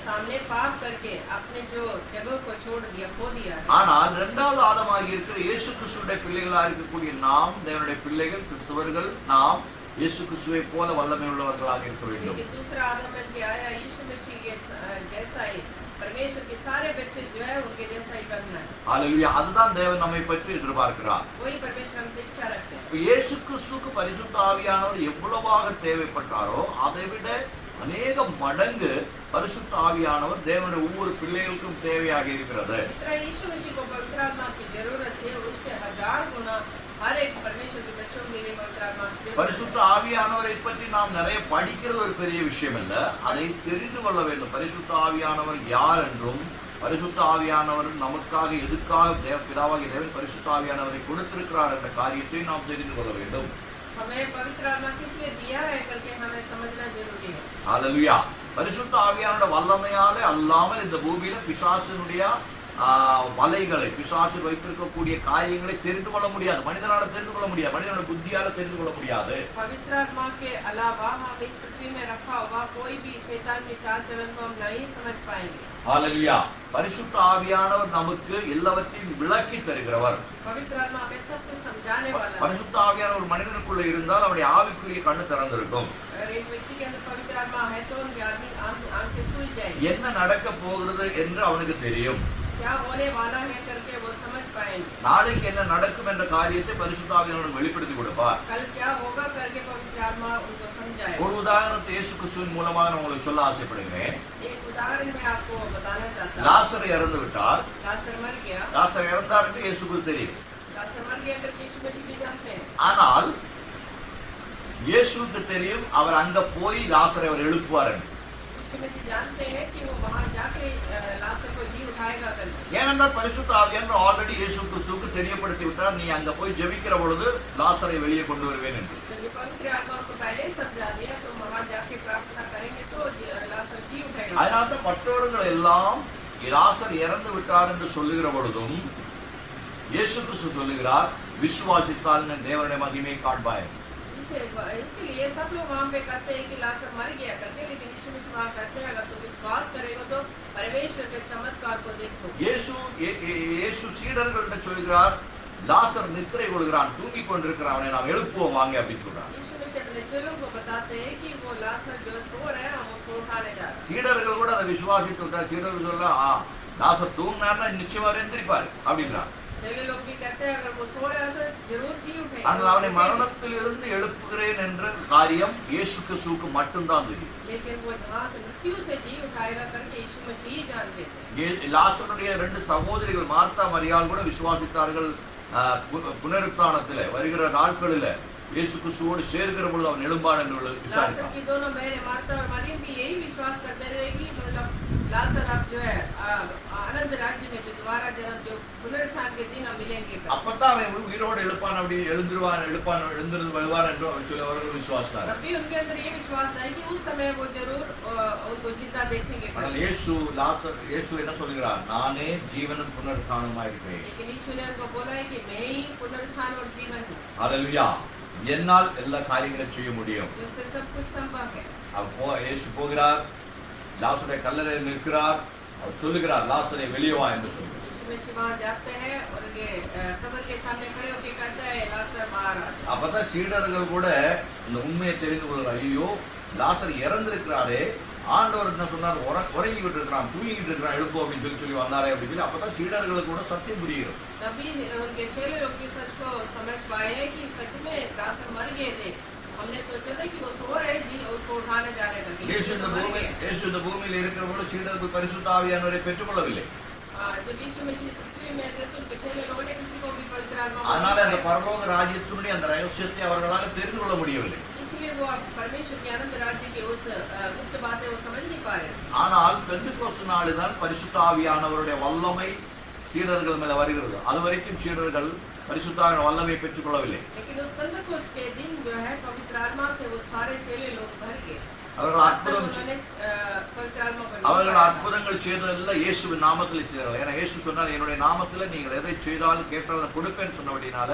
Speaker 2: सामने पाप करके अपने जो जगह को छोड़ दिया, खो दिया है।
Speaker 1: ஆனால் இரண்டாவது ஆதாமாக இருக்கிற இயேசு கிறிஸ்துவுடைய பிள்ளைகளாக இருக்கக்கூடிய நாம், தேவனுடைய பிள்ளைகள் கிறிஸ்தவர்கள், நாம் இயேசு கிறிஸ்துவை போல வல்லமை உள்ளவர்களாக இருக்க வேண்டும்.
Speaker 2: लेकिन दूसरा आदम बन के आया यीशु मसीह के जैसा ही परमेश्वर के सारे बच्चे जो है उनके जैसा ही बनना है।
Speaker 1: हालेलुया। அதுதான் தேவன் நம்மை பற்றி எதிர்பார்க்கிறார்.
Speaker 2: वही परमेश्वर हमसे इच्छा रखते हैं।
Speaker 1: இயேசு கிறிஸ்துவுக்கு பரிசுத்த ஆவியானவர் எவ்வளவாக தேவைப்பட்டாரோ அதை விட अनेक மடங்கு பரிசுத்த ஆவியானவர் தேவனுடைய ஒவ்வொரு பிள்ளைகளுக்கும் தேவையாக இருக்கிறது.
Speaker 2: जितना यीशु मसीह को पवित्र आत्मा की जरूरत है उससे 1000 गुना हर एक परमेश्वर के बच्चों के लिए पवित्र आत्मा की जरूरत है।
Speaker 1: பரிசுத்த ஆவியானவரை பற்றி நாம் நிறைய படிக்கிறது ஒரு பெரிய விஷயம் அல்ல, அதை தெரிந்து கொள்ள வேண்டும். பரிசுத்த ஆவியானவர் யார் என்றும் பரிசுத்த ஆவியானவர் நமக்காக எதுக்காக பிதாவாகிய தேவன் பரிசுத்த ஆவியானவரை கொடுத்திருக்கிறார் என்ற காரியத்தை நாம் தெரிந்து கொள்ள வேண்டும்.
Speaker 2: हमें पवित्र आत्मा किस लिए दिया है करके हमें समझना जरूरी है।
Speaker 1: हालेलुया। பரிசுத்த ஆவியானோட வல்லமையாலே அல்லாமல் இந்த பூமியில பிசாசினுடைய வலைகளை, பிசாசு வைத்திருக்கக்கூடிய காரியங்களை தெரிந்து கொள்ள முடியாது, மனிதனால தெரிந்து கொள்ள முடியாது, மனிதனோட புத்தியால தெரிந்து கொள்ள முடியாது.
Speaker 2: पवित्र आत्मा के अलावा हम इस पृथ्वी में रखा हुआ कोई भी शैतान के चाल चलन को हम नहीं समझ पाएंगे।
Speaker 1: हालेलुया। பரிசுத்த ஆவியானவர் நமக்கு எல்லாவற்றையும் விளக்கி தருகிறவர்.
Speaker 2: पवित्र आत्मा हमें सब कुछ समझाने वाला है।
Speaker 1: பரிசுத்த ஆவியானவர் ஒரு மனிதனுக்குள்ள இருந்தால் அவருடைய ஆவிக்குரிய கண்ணு திறந்திருக்கும்.
Speaker 2: अगर एक व्यक्ति के अंदर पवित्र आत्मा है तो उनकी आंखें खुल जाएगी।
Speaker 1: என்ன நடக்க போகிறது என்று அவனுக்கு தெரியும்.
Speaker 2: तो क्या होने वाला है करके वो समझ पाएंगे।
Speaker 1: நாளைக்கு என்ன நடக்கும் என்ற காரியத்தை பரிசுத்த ஆவியானவர் வெளிப்படுத்தி கொடுப்பார்.
Speaker 2: कल क्या होगा करके पवित्र आत्मा उनको समझाएगा।
Speaker 1: ஒரு உதாரணத்தை இயேசு கிறிஸ்துவின் மூலமாக நான் உங்களுக்கு சொல்ல ஆசைப்படுகிறேன்.
Speaker 2: एक उदाहरण मैं आपको बताना चाहता हूँ।
Speaker 1: லாசர் இறந்து விட்டார்.
Speaker 2: लाजर मर गया।
Speaker 1: லாசர் இறந்தார் என்று இயேசுவுக்கு தெரியும்.
Speaker 2: लाजर मर गया करके यीशु मसीह भी जानते हैं।
Speaker 1: ஆனால் இயேசுவுக்கு தெரியும் அவர் அங்க போய் லாசரை அவர் எழுப்புவார் என்று.
Speaker 2: यीशु मसीह जानते हैं कि वो वहां जाके लाजर को जी उठाएगा करके।
Speaker 1: ஏனென்றால் பரிசுத்த ஆவியானவர் ஆல்ரெடி இயேசு கிறிஸ்துவுக்கு தெரியப்படுத்தி விட்டார், நீ அங்க போய் ஜெபிக்கிற பொழுது லாசரை வெளியே கொண்டு வருவேன் என்று.
Speaker 2: क्योंकि पवित्र आत्मा को पहले ही समझा दिया, तो वहां जाके प्रार्थना करेंगे तो लाजर जी उठेगा।
Speaker 1: அதனால தான் மற்றவர்கள் எல்லாம் லாசர் இறந்து விட்டார் என்று சொல்லுகிற பொழுதும் இயேசு கிறிஸ்து சொல்லுகிறார், விசுவாசித்தால் தேவனுடைய மகிமையை காண்பாய்.
Speaker 2: इसलिए सब लोग वहाँ पे कहते हैं कि लाजर मर गया करके, लेकिन यीशु मसीह वहाँ कहते हैं अगर तुम विश्वास करेगा तो परमेश्वर के चमत्कार को देखो।
Speaker 1: இயேசு சீடர்கள்ட்ட சொல்கிறார், லாசர் நித்திரை கொள்கிறான், தூங்கிக் கொண்டிருக்கிறான், அவனை நாம் எழுப்புவோம் வாங்க அப்படின்னு சொல்றார்.
Speaker 2: यीशु मसीह अपने चेलों को बताते हैं कि वो लाजर जो सो रहे हैं हम उसको उठाने जा रहे हैं।
Speaker 1: சீடர்கள் கூட அதை விசுவாசித்து விட்டார். சீடர்கள் சொல்ல, லாசர் தூங்கினார்னா நிச்சயமா எந்திரிப்பார் அப்படின்னா.
Speaker 2: चेले लोग भी कहते हैं अगर वो सो रहा है तो जरूर जी उठेगा।
Speaker 1: ஆனால் அவனை மரணத்தில் இருந்து எழுப்புகிறேன் என்ற காரியம் இயேசு கிறிஸ்துவுக்கு மட்டும்தான் தெரியும்.
Speaker 2: लेकिन वो जहाँ से मृत्यु से जी उठाएगा करके यीशु मसीह ही जानते थे।
Speaker 1: லாசருடைய 2 சகோதரிகள் மார்த்தா மரியாள் கூட விசுவாசித்தார்கள். புனருத்தானத்திலே வருகிற நாட்களில் இயேசு கிறிஸ்துவோடு சேர்க்கிற பொழுது அவன் எழும்பான் என்று விசுவாசித்தார்.
Speaker 2: लाजर की दोनों बहनें मार्था और मरियम भी यही विश्वास करते थे कि मतलब लाजर अब जो है अनंत राज्य में जो दोबारा जन्म जो पुनरुत्थान के दिन हम मिलेंगे।
Speaker 1: அப்பதான் அவன் உயிரோடு எழுப்பான், அப்படி எழுந்திருந்து வருவார் என்று அவர்கள் விசுவாசித்தார்.
Speaker 2: तभी उनके अंदर ये विश्वास है कि उस समय वो जरूर उनको जिंदा देखेंगे।
Speaker 1: ஆனால் இயேசு என்ன சொல்கிறார், நானே ஜீவனும் புனருத்தானமாய் இருக்கிறேன்.
Speaker 2: लेकिन यीशु ने उनको बोला है कि मैं ही पुनरुत्थान और जीवन हूँ।
Speaker 1: ஹல்லேலூயா. என்னால் எல்லா காரியங்களையும் செய்ய முடியும்.
Speaker 2: उससे सब कुछ संभव है।
Speaker 1: அப்போ இயேசு போகிறார், லாசருடைய கல்லறையில் நிற்கிறார், அவர் சொல்லுகிறார், லாசரே வெளியே வா என்று சொல்கிறார்.
Speaker 2: यीशु मसीह वहाँ जाते हैं और उनके कब्र के सामने खड़े होकर कहता है लाजर बाहर आ।
Speaker 1: அப்பதான் சீடர்கள் கூட இந்த உண்மையை தெரிந்து கொள்கிறார். ஐயோ, லாசர் இறந்திருக்கிறாரே, ஆண்டவர் என்ன சொன்னார், உறங்கிட்டு இருக்கிறான், தூங்கிட்டு இருக்கிறான், எழுப்பு அப்படின்னு சொல்லி வந்தாரே அப்படின்னு சொல்லி அப்பதான் சீடர்களுக்கு கூட சத்தியம் புரிகிறது.
Speaker 2: तभी उनके चेले लोग भी सच को समझ पाए कि सच में लाजर मर गए थे। हमने सोचा था कि वो सो रहे जी, उसको उठाने जा रहे थे।
Speaker 1: இயேசு இந்த பூமியில் இருக்கிற பொழுது சீடர்கள் பரிசுத்த ஆவியானவரை பெற்றுக்கொள்ளவில்லை.
Speaker 2: जब यीशु मसीह पृथ्वी में थे तो उनके चेले लोगों ने किसी को भी पवित्र आत्मा
Speaker 1: அதனால அந்த பரலோக ராஜ்யத்தினுடைய அந்த ரகசியத்தை அவர்களால் தெரிந்து கொள்ள முடியவில்லை.
Speaker 2: इसलिए वो परमेश्वर के अनंत राज्य की उस गुप्त बातें वो समझ नहीं पा रहे।
Speaker 1: ஆனால் பெந்தெக்கோஸ்து நாளில்தான் பரிசுத்த ஆவியானவருடைய வல்லமை சீடர்கள் மேல வருகிறது. அது வரைக்கும் சீடர்கள் பரிசுத்த ஆவியின் வல்லமையை பெற்றுக் கொள்ளவில்லை.
Speaker 2: लेकिन उस पेंटेकोस्त के दिन जो है पवित्र आत्मा से वो सारे चेले लोग भर गए।
Speaker 1: அவர்கள் அற்புதங்கள் செய்ததெல்லாம் இயேசுவின் நாமத்தில் செய்தார்கள். ஏன்னா இயேசு சொன்னார், என்னுடைய நாமத்தில் நீங்கள் எதை செய்தாலும் கேட்டாலும் கொடுப்பேன்னு சொன்னபடினால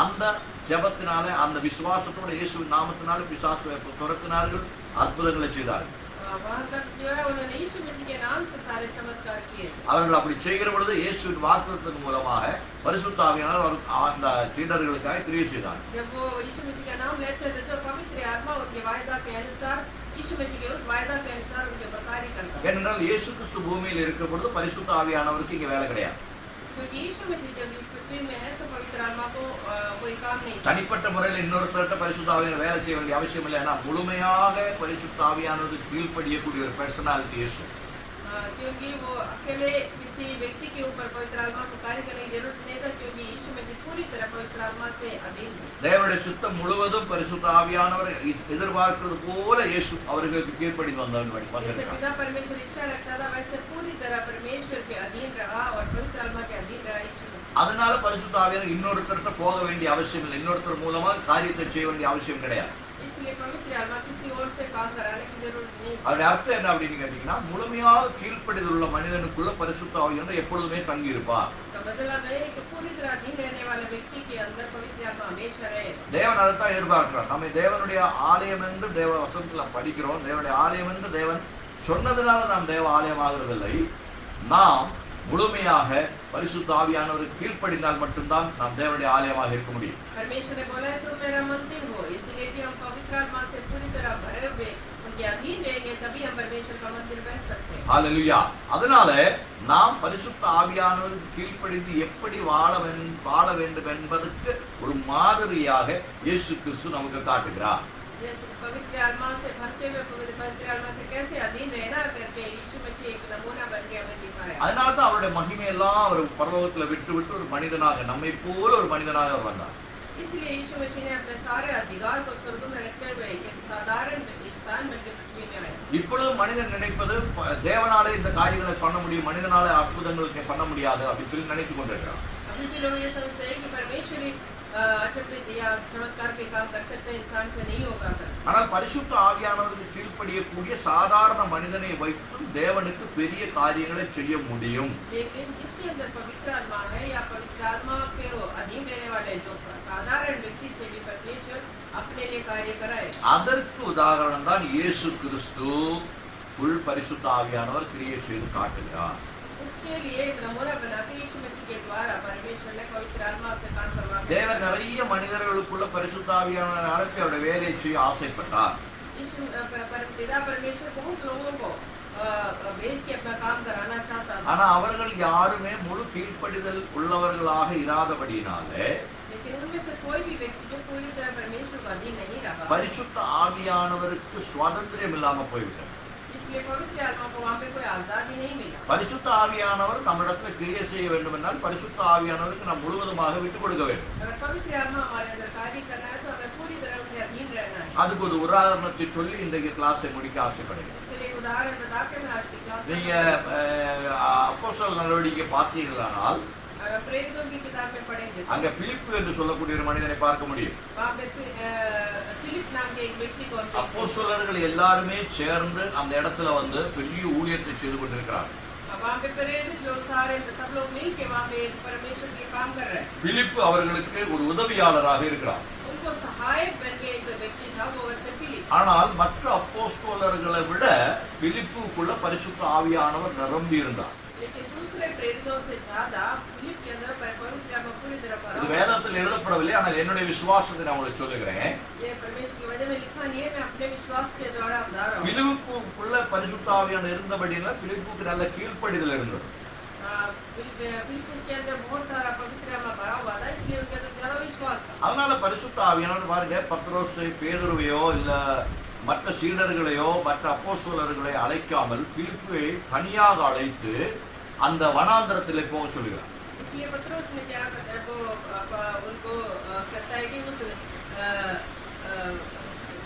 Speaker 1: அந்த ஜெபத்தினால அந்த விசுவாசத்தோட இயேசுவின் நாமத்தினால பிசாசு துரத்தினார்கள், அற்புதங்களை செய்தார்கள்.
Speaker 2: वहाँ तक जो है उन्होंने यीशु मसीह के नाम से सारे चमत्कार किए।
Speaker 1: அவர்கள் அப்படி செய்கிற பொழுது இயேசுவின் வாக்குத்தத்தத்தின் மூலமாக பரிசுத்த ஆவியானவர் அந்த சீடர்களுக்காக கிரியை செய்தார்.
Speaker 2: जब वो यीशु मसीह का नाम लेते थे तो पवित्र आत्मा उनके वायदा के अनुसार यीशु मसीह के उस वायदा के अनुसार उनके ऊपर कार्य करता है।
Speaker 1: ஏனென்றால் இயேசு கிறிஸ்து பூமியில் இருக்கிற பொழுது பரிசுத்த ஆவியானவருக்கு இங்க வேலை கிடையாது.
Speaker 2: क्योंकि यीशु मसीह जब इस पृथ्वी में है तो पवित्र आत्मा को कोई काम नहीं।
Speaker 1: தனிப்பட்ட முறையில் இன்னொருத்தர்கிட்ட பரிசுத்த ஆவியானவர் வேலை செய்ய வேண்டிய அவசியம் இல்லை. ஏன்னா முழுமையாக பரிசுத்த ஆவியானவருக்கு கீழ்ப்படியக்கூடிய ஒரு பர்சனாலிட்டி இயேசு.
Speaker 2: क्योंकि वो अकेले किसी व्यक्ति के ऊपर पवित्र आत्मा को कार्य करने की जरूरत नहीं था, क्योंकि यीशु मसीह पूरी तरह पवित्र आत्मा से अधीन है।
Speaker 1: தேவனுடைய சித்தம் முழுவதும் பரிசுத்த ஆவியானவர் எதிர்பார்க்கிறது போல இயேசு அவர்களுக்கு கீழ்ப்படிந்து வந்தார்.
Speaker 2: जैसे पिता परमेश्वर इच्छा रखता था वैसे पूरी तरह परमेश्वर के अधीन रहा और पवित्र आत्मा के अधीन रहा यीशु।
Speaker 1: அதனால பரிசுத்த ஆவியானவர் இன்னொருத்தர்கிட்ட போக வேண்டிய அவசியம் இல்லை, இன்னொருத்தர் மூலமா காரியத்தை செய்ய வேண்டிய அவசியம் கிடையாது.
Speaker 2: इसलिए पवित्र आत्मा किसी और से काम कराने की जरूरत नहीं।
Speaker 1: அதோட அர்த்தம் என்ன அப்படின்னு கேட்டீங்கன்னா, முழுமையாக கீழ்ப்படிதல் உள்ள மனிதனுக்குள்ள பரிசுத்த ஆவியானவர் எப்பொழுதுமே தங்கி இருப்பார்.
Speaker 2: इसका मतलब है कि पूरी तरह अधीन रहने वाले व्यक्ति के अंदर पवित्र आत्मा हमेशा रहे।
Speaker 1: தேவன் அதைத்தான் எதிர்பார்க்கிறார். நம்ம தேவனுடைய ஆலயம் என்று தேவ வசனத்துல படிக்கிறோம். தேவனுடைய ஆலயம் என்று தேவன் சொன்னதுனால நாம் தேவ ஆலயம் ஆகிறதில்லை. நாம் முழுமையாக பரிசுத்த ஆவியானவருக்கு கீழ்ப்படிந்தால் மட்டும்தான் நாம் தேவனுடைய ஆலயமாக இருக்க முடியும்.
Speaker 2: परमेश्वर ने बोला है तुम मेरा मंदिर हो, इसलिए कि हम पवित्र आत्मा से पूरी तरह भरे हुए उनके अधीन रहेंगे, तभी हम परमेश्वर का मंदिर बन सकते हैं.
Speaker 1: ஹல்லேலூயா. அதனால நாம் பரிசுத்த ஆவியானவருக்கு கீழ்ப்படிந்து எப்படி வாழ வேண்டும் என்பதற்கு ஒரு மாதிரியாக இயேசு கிறிஸ்து நமக்கு காட்டுகிறார்.
Speaker 2: जैसे पवित्र आत्मा से भरते हुए पवित्र आत्मा से कैसे अधीन रहना करके यीशु मसीह एक नमूना बन के हमें दिखाया.
Speaker 1: அதனால தான் அவருடைய மகிமையெல்லாம் அவர் பரலோகத்துல விட்டு ஒரு மனிதனாக நம்மை போல ஒரு மனிதனாக அவர் வந்தார்.
Speaker 2: इसलिए यीशु मसीह ने अपने सारे अधिकार को स्वर्ग में रखते हुए एक साधारण इंसान बनकर पृथ्वी में आए.
Speaker 1: இப்பொழுது மனிதன் நினைப்பது தேவனாலே இந்த காரியங்களை பண்ண முடியும், மனிதனாலே அற்புதங்களை பண்ண முடியாது அப்படி சொல்லி நினைத்துக் கொண்டிருக்கிறார்.
Speaker 2: अभी भी लोग ये समझते हैं कि परमेश्वर ही अचंभित या चमत्कार के काम कर सकते हैं, इंसान से नहीं होगा कर.
Speaker 1: ஆனால் பரிசுத்த ஆவியானவருக்கு கீழ்ப்படியக்கூடிய சாதாரண மனிதனை வைத்து தேவனுக்கு பெரிய காரியங்களை செய்ய முடியும்.
Speaker 2: लेकिन जिसके अंदर पवित्र आत्मा है या पवित्र आत्मा के अधीन रहने वाले जो साधारण व्यक्ति से भी परमेश्वर अपने लिए कार्य कराए.
Speaker 1: அதற்கு உதாரணம் தான் இயேசு கிறிஸ்து உள் பரிசுத்த ஆவியானவர் கிரியை செய்து காட்டுகிறார்.
Speaker 2: उसके लिए एक नमूना बनाकर यीशु मसीह के द्वारा परमेश्वर ने पवित्र आत्मा से काम करवाया.
Speaker 1: தேவன் நிறைய மனிதர்களுக்குள்ள பரிசுத்த ஆவியானவரை அனுப்பி அவருடைய வேலையை செய்ய ஆசைப்பட்டார்.
Speaker 2: यीशु पिता परमेश्वर बहुत लोगों को भेज के अपना काम कराना चाहता था.
Speaker 1: ஆனா அவர்கள் யாருமே முழு கீழ்ப்படிதல் உள்ளவர்களாக இராதபடியினாலே
Speaker 2: लेकिन उनमें से कोई भी व्यक्ति जो पूरी तरह परमेश्वर का अधीन नहीं रहा,
Speaker 1: பரிசுத்த ஆவியானவருக்கு சுதந்திரம் இல்லாம போய்விட்டார்.
Speaker 2: इसलिए पवित्र आत्मा को वहाँ पे कोई आजादी नहीं मिला.
Speaker 1: பரிசுத்த ஆவியானவர் நம்மிடத்துல கிரியை செய்ய வேண்டும் என்றால் பரிசுத்த ஆவியானவருக்கு நாம் முழுவதுமாக விட்டுக் கொடுக்க வேண்டும்.
Speaker 2: अगर पवित्र आत्मा हमारे अंदर कार्य करना है तो हमें पूरी तरह उनके अधीन रहना है.
Speaker 1: அதுக்கு ஒரு உதாரணத்தை சொல்லி இன்றைக்கு கிளாஸை முடிக்க ஆசைப்படுகிறேன்.
Speaker 2: इसके लिए एक उदाहरण बता के मैं आज की क्लास
Speaker 1: நீங்க அப்போஸ்தலர் நடவடிக்கை பார்த்தீர்களானால்
Speaker 2: प्रेरितों की किताब में पढ़ेंगे
Speaker 1: அங்க பிலிப்பு என்று சொல்லக்கூடிய ஒரு மனிதனை பார்க்க முடியும்.
Speaker 2: वहाँ पे फिलिप नाम के एक व्यक्ति को हम देखते हैं.
Speaker 1: அப்போஸ்தலர்கள் எல்லாருமே சேர்ந்து அந்த இடத்துல வந்து பெரிய ஊழியத்தை செய்து கொண்டிருக்கிறார்கள்.
Speaker 2: वहाँ पे प्रेरित लोग सारे सब लोग मिल के वहाँ पे परमेश्वर के काम कर रहे हैं.
Speaker 1: பிலிப்பு அவர்களுக்கு ஒரு உதவியாளராக இருக்கிறார்.
Speaker 2: उनको सहायक बन के एक व्यक्ति था, वो व्यक्ति फिलिप.
Speaker 1: ஆனால் மற்ற அப்போஸ்தலர்களை விட பிலிப்புக்குள்ள பரிசுத்த ஆவியானவர் நிரம்பி இருந்தார்.
Speaker 2: लेकिन दूसरे प्रेरितों से ज्यादा फिलिप के अंदर पवित्र आत्मा पूरी तरह भरा
Speaker 1: இது
Speaker 2: हुआ.
Speaker 1: வேதத்தில் எழுதப்படவில்லை, ஆனால் என்னுடைய விசுவாசத்தை நான் உங்களுக்கு சொல்லுகிறேன்.
Speaker 2: ये परमेश्वर की वजह में लिखा नहीं है, मैं अपने विश्वास के द्वारा बता रहा हूँ.
Speaker 1: பிலிப்புக்குள்ள பரிசுத்த ஆவியானவர் இருந்தபடியினால் பிலிப்புக்கு நல்ல கீழ்ப்படிதல் இருந்தது.
Speaker 2: फिलिपुस के अंदर बहुत सारा पवित्र आत्मा भरा हुआ था, इसलिए उनके अंदर ज्यादा विश्वास था.
Speaker 1: அதனால பரிசுத்த ஆவியானவர் பாருங்க, பத்ரோசை பேதுருவையோ இல்ல மற்ற சீடர்களையோ மற்ற அப்போஸ்தலர்களை அழைக்காமல் பிலிப்பை தனியாக அழைத்து அந்த வனாந்தரத்திலே போக சொல்கிறார்.
Speaker 2: इसलिए पत्रोस ने क्या करता है, वो उनको कहता है कि उस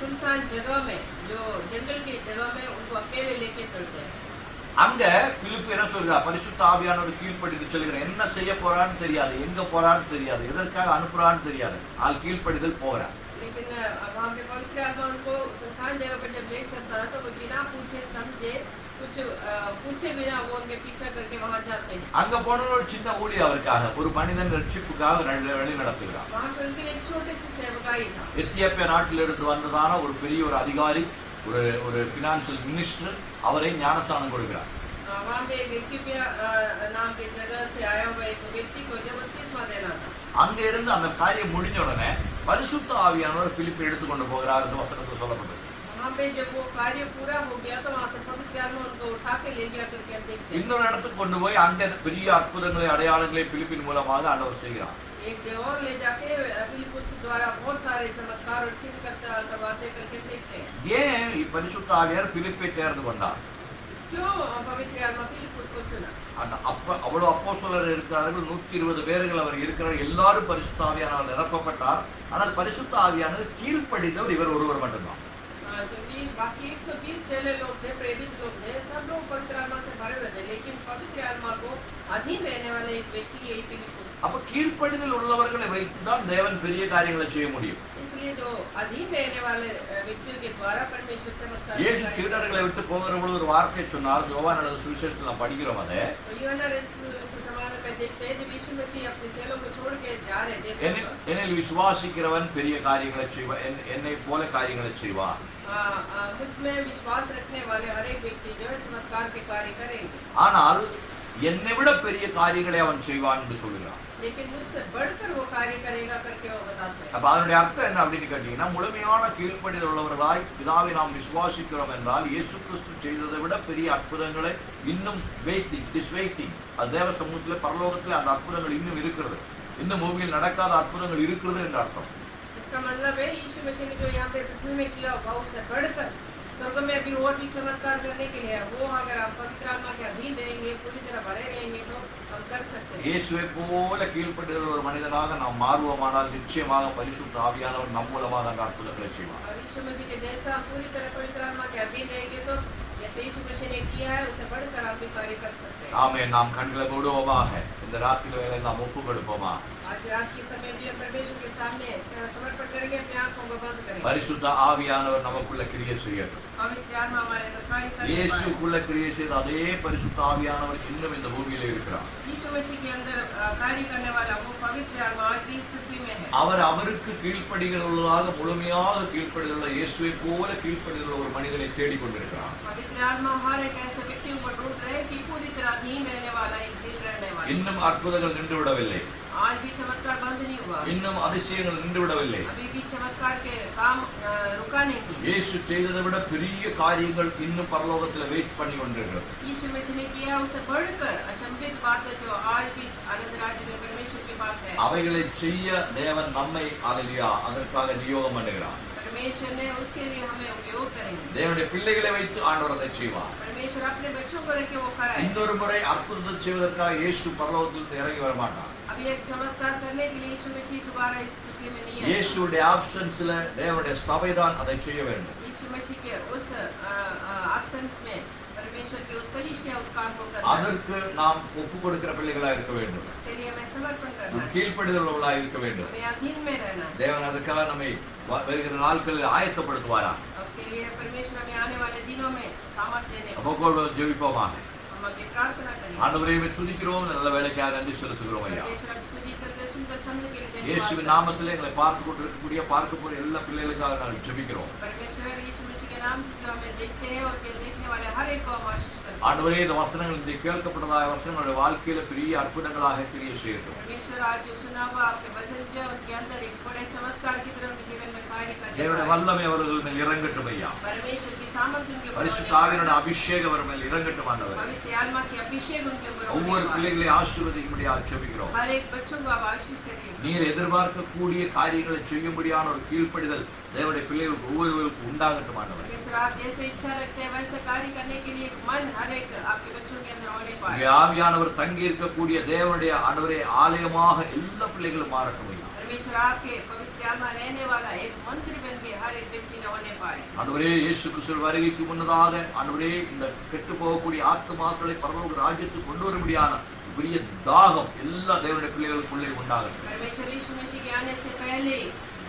Speaker 2: सुनसान जगह में, जो जंगल की जगह में उनको अकेले लेके चलते हैं.
Speaker 1: அங்க பிலிப்பு என்ன சொல்கிறார், பரிசுத்த ஆவியானவர் கீழ்ப்படிந்து சொல்கிறார். என்ன செய்ய போறான்னு தெரியாது, எங்க போறான்னு தெரியாது, எதற்காக அனுப்புறான்னு தெரியாது, ஆள் கீழ்ப்படிதல் போகிறார்.
Speaker 2: लेकिन वहाँ पे पवित्र आत्मा उनको सुनसान जगह पर जब ले चलता है तो वो बिना पूछे समझे कुछ पूछे बिना वो उनके पीछा करके वहाँ जाते हैं.
Speaker 1: அங்க போன ஒரு சின்ன ஊழிய அவருக்காக ஒரு மனிதன் ரட்சிப்புக்காக வழி நடத்துகிறார்.
Speaker 2: वहाँ पे उनके लिए एक छोटे से सेवकाई था.
Speaker 1: எத்தியோப்பியா நாட்டிலிருந்து வந்ததான ஒரு பெரிய ஒரு அதிகாரி, ஒரு பினான்சியல் மினிஸ்டர் அவரை ஞானஸ்நானம் கொடுக்கிறார்.
Speaker 2: वहाँ पे एक इथियोपिया नाम के जगह से आया हुआ एक व्यक्ति को जब बपतिस्मा देना था.
Speaker 1: அங்க இருந்து அந்த காரியம் முடிஞ்ச உடனே பரிசுத்த ஆவியானவர் பிலிப்பை எடுத்துக்கொண்டு போகிறார் என்று வசனத்தில் சொல்லப்பட்டது.
Speaker 2: वहाँ पे जब वो कार्य पूरा हो गया तो वहाँ से पवित्र आत्मा उनको उठा के ले गया करके हम देखते हैं.
Speaker 1: இன்னொரு இடத்துக்கு கொண்டு போய் அங்க பெரிய அற்புதங்களை அடையாளங்களை பிலிப்பின் மூலமாக ஆண்டவர் செய்கிறார்.
Speaker 2: एक जगह और ले जाके फिलिपुस द्वारा बहुत सारे चमत्कार और चिन्ह करवाते करके देखते हैं.
Speaker 1: ஏன் பரிசுத்த ஆவியார் பிலிப்பை தேர்ந்து கொண்டார்?
Speaker 2: क्यों पवित्र आत्मा फिलिपुस को चुना?
Speaker 1: அந்த அவ்வளவு அப்போஸ்தலர் இருக்கிறார்கள், 120 பேர்கள் அவர் இருக்கிறார், எல்லாரும் பரிசுத்த ஆவியானவர் நிரப்பப்பட்டார். ஆனால் பரிசுத்த ஆவியானவர் கீழ்ப்படிந்தவர் இவர் ஒருவர் மட்டும்தான்.
Speaker 2: क्योंकि बाकी 120 चेले लोग थे, प्रेरित लोग थे, सब लोग पवित्र आत्मा से भरे हुए थे, लेकिन पवित्र आत्मा को अधीन रहने वाले एक व्यक्ति यही फिलिपुस.
Speaker 1: அப்ப கீழ்ப்படிதல் உள்ளவர்களை வைத்துதான் தேவன் பெரிய காரியங்களை செய்ய முடியும்.
Speaker 2: इसलिए जो अधीन रहने वाले व्यक्तियों के द्वारा परमेश्वर चमत्कार.
Speaker 1: இயேசு சீடர்களை விட்டு போகிற பொழுது ஒரு வார்த்தை சொன்னார். யோவான் எழுதின சுவிசேஷத்தில் நாம் படிக்கிறோம். அதை
Speaker 2: यूहन्ना सुसमाचार में देखते हैं जब यीशु मसीह अपने चेलों को छोड़ के जा रहे थे,
Speaker 1: என்னில் விசுவாசிக்கிறவன் பெரிய காரியங்களை செய்வான், என்னை போல காரியங்களை செய்வான்.
Speaker 2: मुझ में विश्वास रखने वाले हर एक व्यक्ति जो है चमत्कार के कार्य करेंगे.
Speaker 1: ஆனால் என்னை விட பெரிய காரியங்களை அவன் செய்வான் என்று சொல்லுகிறான்.
Speaker 2: लेकिन मुझसे बढ़कर वो कार्य करेगा करके वो बताते हैं.
Speaker 1: அப்ப அதனுடைய அர்த்தம் என்ன அப்படின்னு கேட்டீங்கன்னா, முழுமையான கீழ்ப்படிதல் உள்ளவர்களாய் பிதாவை நாம் விசுவாசிக்கிறோம் என்றால் இயேசு கிறிஸ்து செய்ததை விட பெரிய அற்புதங்களை இன்னும் வெயிட்டிங் அது தேவ சமூகத்தில் பரலோகத்தில் அந்த அற்புதங்கள் இன்னும் இருக்கிறது, இன்னும் பூமியில் நடக்காத அற்புதங்கள் இருக்கிறது என்று அர்த்தம்.
Speaker 2: इसका मतलब है यीशु मसीह ने जो यहाँ पे पृथ्वी में किया होगा उससे बढ़कर स्वर्ग में अभी और भी चमत्कार करने के लिए है. वो अगर आप पवित्र आत्मा के अधीन रहेंगे, पूरी तरह भरे रहेंगे तो हम कर सकते हैं.
Speaker 1: இயேசுவை போல கீழ்ப்படிதல் ஒரு மனிதனாக நாம் மாறுவோமானால் நிச்சயமாக பரிசுத்த ஆவியானவர் நம் மூலமாக அந்த அற்புதங்களை செய்வார்.
Speaker 2: और यीशु मसीह के जैसा हम पूरी तरह पवित्र आत्मा के अधीन रहेंगे तो जैसे यीशु मसीह ने किया है उससे बढ़कर आप भी कार्य कर सकते हैं.
Speaker 1: ஆமென். நாம் கண்களை மூடுவோமாக, இந்த ராத்திரி வேளை நாம் ஒப்பு கொடுப்போமா.
Speaker 2: आज रात के समय भी हम परमेश्वर के सामने समर्पण करेंगे, अपनी आंखों को बंद करेंगे.
Speaker 1: பரிசுத்த ஆவியானவர் நமக்குள்ள கிரியை செய்யட்டும்.
Speaker 2: पवित्र आत्मा हमारे अंदर कार्य करे.
Speaker 1: இயேசுக்குள்ள கிரியை செய்த அதே பரிசுத்த ஆவியானவர் இன்னும் இந்த பூமியிலே இருக்கிறார்.
Speaker 2: यीशु मसीह के अंदर कार्य करने वाला वो पवित्र आत्मा आज भी इस पृथ्वी में है.
Speaker 1: அவர் அவருக்கு கீழ்ப்படிகிறவர்களாக முழுமையாக கீழ்ப்படிதல் இயேசுவை போல கீழ்ப்படிதல் ஒரு மனிதனை தேடிக் கொண்டிருக்கிறார்.
Speaker 2: पवित्र आत्मा हर एक ऐसे व्यक्तियों को ढूंढ रहे कि पूरी तरह अधीन रहने वाला, एक दिल रहने वाला.
Speaker 1: இன்னும் அற்புதங்கள் நின்று விடவில்லை,
Speaker 2: आज भी चमत्कार बंद नहीं हुआ.
Speaker 1: இன்னும் அதிசயங்கள் நின்று விடவில்லை.
Speaker 2: अभी भी चमत्कार के काम रुका नहीं.
Speaker 1: இயேசு செய்ததை விட பெரிய காரியங்கள் இன்னும் பரலோகத்தில் வெயிட் பண்ணி கொண்டிருக்கிறது.
Speaker 2: यीशु मसीह ने किया उससे बढ़कर अचंभित बातें जो आज भी आनंद राज्य में परमेश्वर के पास है.
Speaker 1: அவைகளை செய்ய தேவன் நம்மை அல்லேலூயா அதற்காக நியோகம் பண்ணுகிறார்.
Speaker 2: परमेश्वर ने उसके लिए हमें उपयोग करेंगे.
Speaker 1: தேவனுடைய பிள்ளைகளை வைத்து ஆண்டவர் அதை செய்வார்.
Speaker 2: परमेश्वर अपने बच्चों को रख के वो कराए.
Speaker 1: இன்னொரு முறை அற்புதத்தை செய்வதற்காக இயேசு பரலோகத்தில் இறங்கி வர மாட்டார்.
Speaker 2: अभी एक चमत्कार करने के लिए यीशु मसीह दोबारा इस पृथ्वी में नहीं है.
Speaker 1: இயேசுடைய ஆப்ஷன்ஸ்ல தேவனுடைய சபைதான் அதை செய்ய வேண்டும்.
Speaker 2: यीशु मसीह के उस एब्सेंस में परमेश्वर के उस कलीसिया उस काम को करना.
Speaker 1: அதற்கு நாம் ஒப்பு கொடுக்கிற பிள்ளைகளா இருக்க வேண்டும்.
Speaker 2: उसके लिए हमें समर्पण करना है.
Speaker 1: கீழ்ப்படிதல் உள்ளவர்களா இருக்க வேண்டும்.
Speaker 2: हमें अधीन में रहना है.
Speaker 1: தேவன் அதுக்காக நம்மை வருகிற நாட்களில் ஆயத்தப்படுத்துவாரா.
Speaker 2: उसके लिए परमेश्वर हमें आने वाले दिनों में सामर्थ्य देने को.
Speaker 1: அப்போ ஜெபிப்போமா.
Speaker 2: हम अभी प्रार्थना करेंगे.
Speaker 1: ஆண்டவரே துதிக்கிறோம், நல்ல வேலைக்காக நன்றி செலுத்துகிறோம் ஐயா.
Speaker 2: परमेश्वर हम स्तुति करते सुंदर समय के लिए धन्यवाद.
Speaker 1: இயேசுவின் நாமத்திலே எங்களை பார்த்து கொண்டிருக்கக்கூடிய பார்க்க போற எல்லா பிள்ளைகளுக்காக நாங்கள் ஜெபிக்கிறோம்.
Speaker 2: परमेश्वर यीशु मसीह के नाम से जो हमें देखते हैं और के देखने वाले हर एक को हम आशीष करते हैं.
Speaker 1: ஆண்டவரே இந்த வசனங்கள் இந்த கேட்கப்பட்டதாய வசனங்களுடைய வாழ்க்கையில பெரிய அற்புதங்களாக கிரியை செய்யட்டும்.
Speaker 2: परमेश्वर आज जो सुना हुआ आपके वचन जो उनके अंदर एक बड़े चमत्कार की तरह उनके जीवन में कार्य करने
Speaker 1: தேவனுடைய வல்லமை அவர்கள் மேல் இறங்கட்டும் ஐயா.
Speaker 2: परमेश्वर की सामर्थ्य उनके ऊपर
Speaker 1: பரிசுத்த
Speaker 2: होने
Speaker 1: ஆவியினுடைய அபிஷேகம் அவர் மேல் இறங்கட்டும் ஆண்டவரே.
Speaker 2: पवित्र आत्मा की अभिषेक उनके ऊपर होने
Speaker 1: ஒவ்வொரு
Speaker 2: पाए.
Speaker 1: பிள்ளைகளை ஆசீர்வதிக்கும்படியா ஜெபிக்கிறோம்.
Speaker 2: हर एक बच्चों को आप आशीष करिए.
Speaker 1: நீர் எதிர்பார்க்கக்கூடிய காரியங்களை செய்யும்படியான ஒரு கீழ்ப்படிதல் தேவனுடைய பிள்ளைகளுக்கு ஒவ்வொருவருக்கும் உண்டாகட்டும் ஆண்டவரே.
Speaker 2: परमेश्वर आप जैसे इच्छा रखते हैं वैसे कार्य करने के लिए मन हर एक आपके बच्चों के अंदर होने पाए.
Speaker 1: இங்கே ஆவியானவர் தங்கி இருக்கக்கூடிய தேவனுடைய ஆண்டவரே ஆலயமாக எல்லா பிள்ளைகளும் மாறட்டும் ஐயா.
Speaker 2: परमेश्वर आपके पवित्र आत्मा रहने वाला एक मंदिर बन के हर एक व्यक्ति ने होने पाए.
Speaker 1: ஆண்டவரே இயேசு கிறிஸ்து வருகைக்கு முன்னதாக ஆண்டவரே இந்த கெட்டு போகக்கூடிய ஆத்துமாக்களை பரலோக ராஜ்யத்துக்கு கொண்டு வரும்படியான பெரிய தாகம் எல்லா தேவனுடைய பிள்ளைகளுக்குள்ளே உண்டாகட்டும்.
Speaker 2: परमेश्वर यीशु मसीह के आने से पहले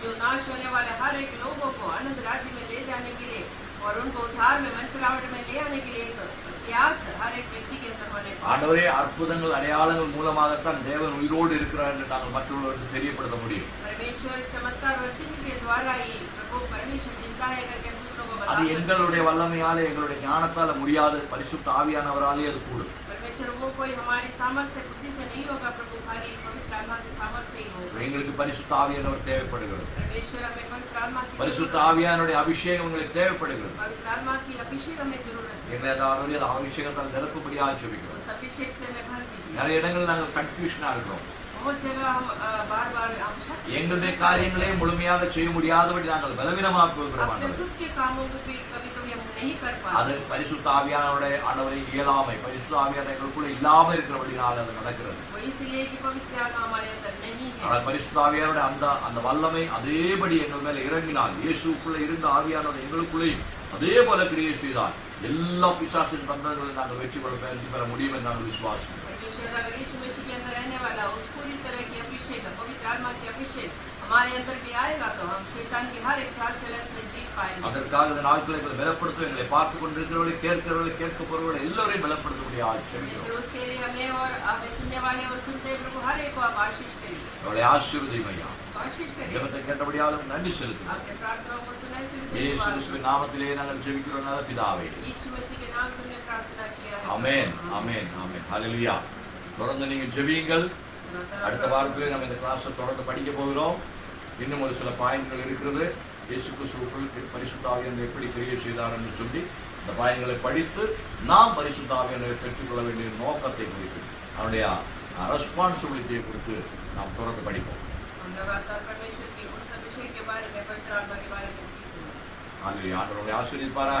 Speaker 2: जो नाश होने वाले हर एक लोगों को आनंद राज्य में ले जाने के लिए और उनको उद्धार में मन फिरावट में ले आने के लिए एक प्रयास हर एक व्यक्ति के अंदर होने पाए.
Speaker 1: ஆண்டவரே அற்புதங்கள் அடையாளங்கள் மூலமாகத்தான் தேவன் உயிரோடு இருக்கிறார் என்று நாங்கள் மற்றவர்களுக்கு தெரியப்படுத்த முடியும்.
Speaker 2: परमेश्वर चमत्कार और चिन्ह के द्वारा ही प्रभु परमेश्वर जिंदा है करके दूसरों को बता
Speaker 1: அது
Speaker 2: सकते हैं.
Speaker 1: எங்களுடைய வல்லமையாலே எங்களுடைய ஞானத்தால முடியாது, பரிசுத்த ஆவியானவராலே அது கூடும்.
Speaker 2: परमेश्वर वो कोई हमारी सामर्थ्य से बुद्धि से नहीं होगा प्रभु, खाली पवित्र आत्मा की सामर्थ्य से ही होगा.
Speaker 1: எங்களுக்கு பரிசுத்த ஆவியானவர் தேவைப்படுகிறது.
Speaker 2: परमेश्वर हमें पवित्र आत्मा की
Speaker 1: பரிசுத்த ஆவியானுடைய அபிஷேகம் உங்களுக்கு தேவைப்படுகிறது.
Speaker 2: पवित्र आत्मा की अभिषेक हमें जरूरत है.
Speaker 1: எங்களை அந்த அபிஷேகத்தால் நிரப்பும்படியாக ஜெபிக்கிறோம்.
Speaker 2: उस अभिषेक से हमें भर दीजिए.
Speaker 1: நிறைய இடங்களில் நாங்கள் கன்ஃபியூஷனா இருக்கிறோம்.
Speaker 2: बहुत जगह हम बार-बार हम शक
Speaker 1: எங்களுடைய காரியங்களே முழுமையாக செய்ய முடியாதபடி நாங்கள் பலவீனமாக போகிறோம்.
Speaker 2: अपने खुद के कामों को भी कभी-कभी हम नहीं कर
Speaker 1: அது
Speaker 2: पाते.
Speaker 1: பரிசுத்த ஆவியானவருடைய ஆண்டவரை இயலாமை, பரிசுத்த ஆவியான எங்களுக்குள்ள இல்லாம இருக்கிறபடினால் அது நடக்கிறது.
Speaker 2: वो इसलिए कि पवित्र आत्मा हमारे अंदर नहीं है.
Speaker 1: ஆனால் பரிசுத்த ஆவியானவருடைய அந்த வல்லமை அதேபடி எங்கள் மேல இறங்கினால், இயேசுக்குள்ள இருந்த ஆவியானவர் எங்களுக்குள்ளேயும் அதே போல கிரியை செய்தால் எல்லா பிசாசின் தந்திரங்களை நாங்கள் வெற்றி பெற முடியும் என்று நாங்கள் விசுவாசிக்கிறோம்.
Speaker 2: परमेश्वर अगर यीशु मसीह के अंदर रहने वाला उस पूरी तरह की अभिषेक पवित्र आत्मा की अभिषेक हमारे अंदर भी आएगा तो हम शैतान के हर एक चाल चलन से जीत पाएंगे।
Speaker 1: அதற்காக இந்த நாட்களை எங்களை பலப்படுத்தும், எங்களை பார்த்து கொண்டிருக்கிறவர்களை கேட்கிறவர்களை கேட்க போறவர்களை எல்லோரையும் பலப்படுத்தக்கூடிய
Speaker 2: इस
Speaker 1: ஆட்சியம்
Speaker 2: रोज के लिए हमें और हमें सुनने वाले और सुनते हैं प्रभु हर एक को आप आशीष करिए,
Speaker 1: அவளை ஆசீர்வதியும் ஐயா.
Speaker 2: आशीष करिए।
Speaker 1: ஜெபத்தை கேட்டபடியாலும் நன்றி செலுத்துகிறோம்.
Speaker 2: आपके प्रार्थनाओं को सुना इसलिए
Speaker 1: இயேசு
Speaker 2: धन्यवाद।
Speaker 1: கிறிஸ்துவின் நாமத்திலே நாங்கள் ஜெபிக்கிறோம் நல்ல பிதாவே.
Speaker 2: यीशु मसीह के नाम से हमने प्रार्थना किया है।
Speaker 1: ஆமென் ஆமென் ஆமென். ஹல்லேலூயா. தொடர்ந்து நீங்கள் ஜெபியுங்கள். அடுத்த வாரத்திலே நம்ம இந்த கிளாஸை தொடர்ந்து படிக்க போகிறோம். இன்னும் ஒரு சில பாயிண்ட்கள் இருக்கிறது. இயேசு கிறிஸ்துவுக்குள் பரிசுத்த ஆவியானவர் எப்படி கிரியை செய்தார் என்று சொல்லி இந்த பாயிண்ட்களை படித்து நாம் பரிசுத்த ஆவியானவரை பெற்றுக்கொள்ள வேண்டிய நோக்கத்தை குறித்து அவருடைய ரெஸ்பான்சிபிலிட்டியை குறித்து நாம் தொடர்ந்து படிப்போம்.
Speaker 2: हम लगातार परमेश्वर के उस विषय के बारे में, पवित्र आत्मा के बारे में सीखेंगे।
Speaker 1: ஆண்டவரை ஆசீர்வதிப்பாராக.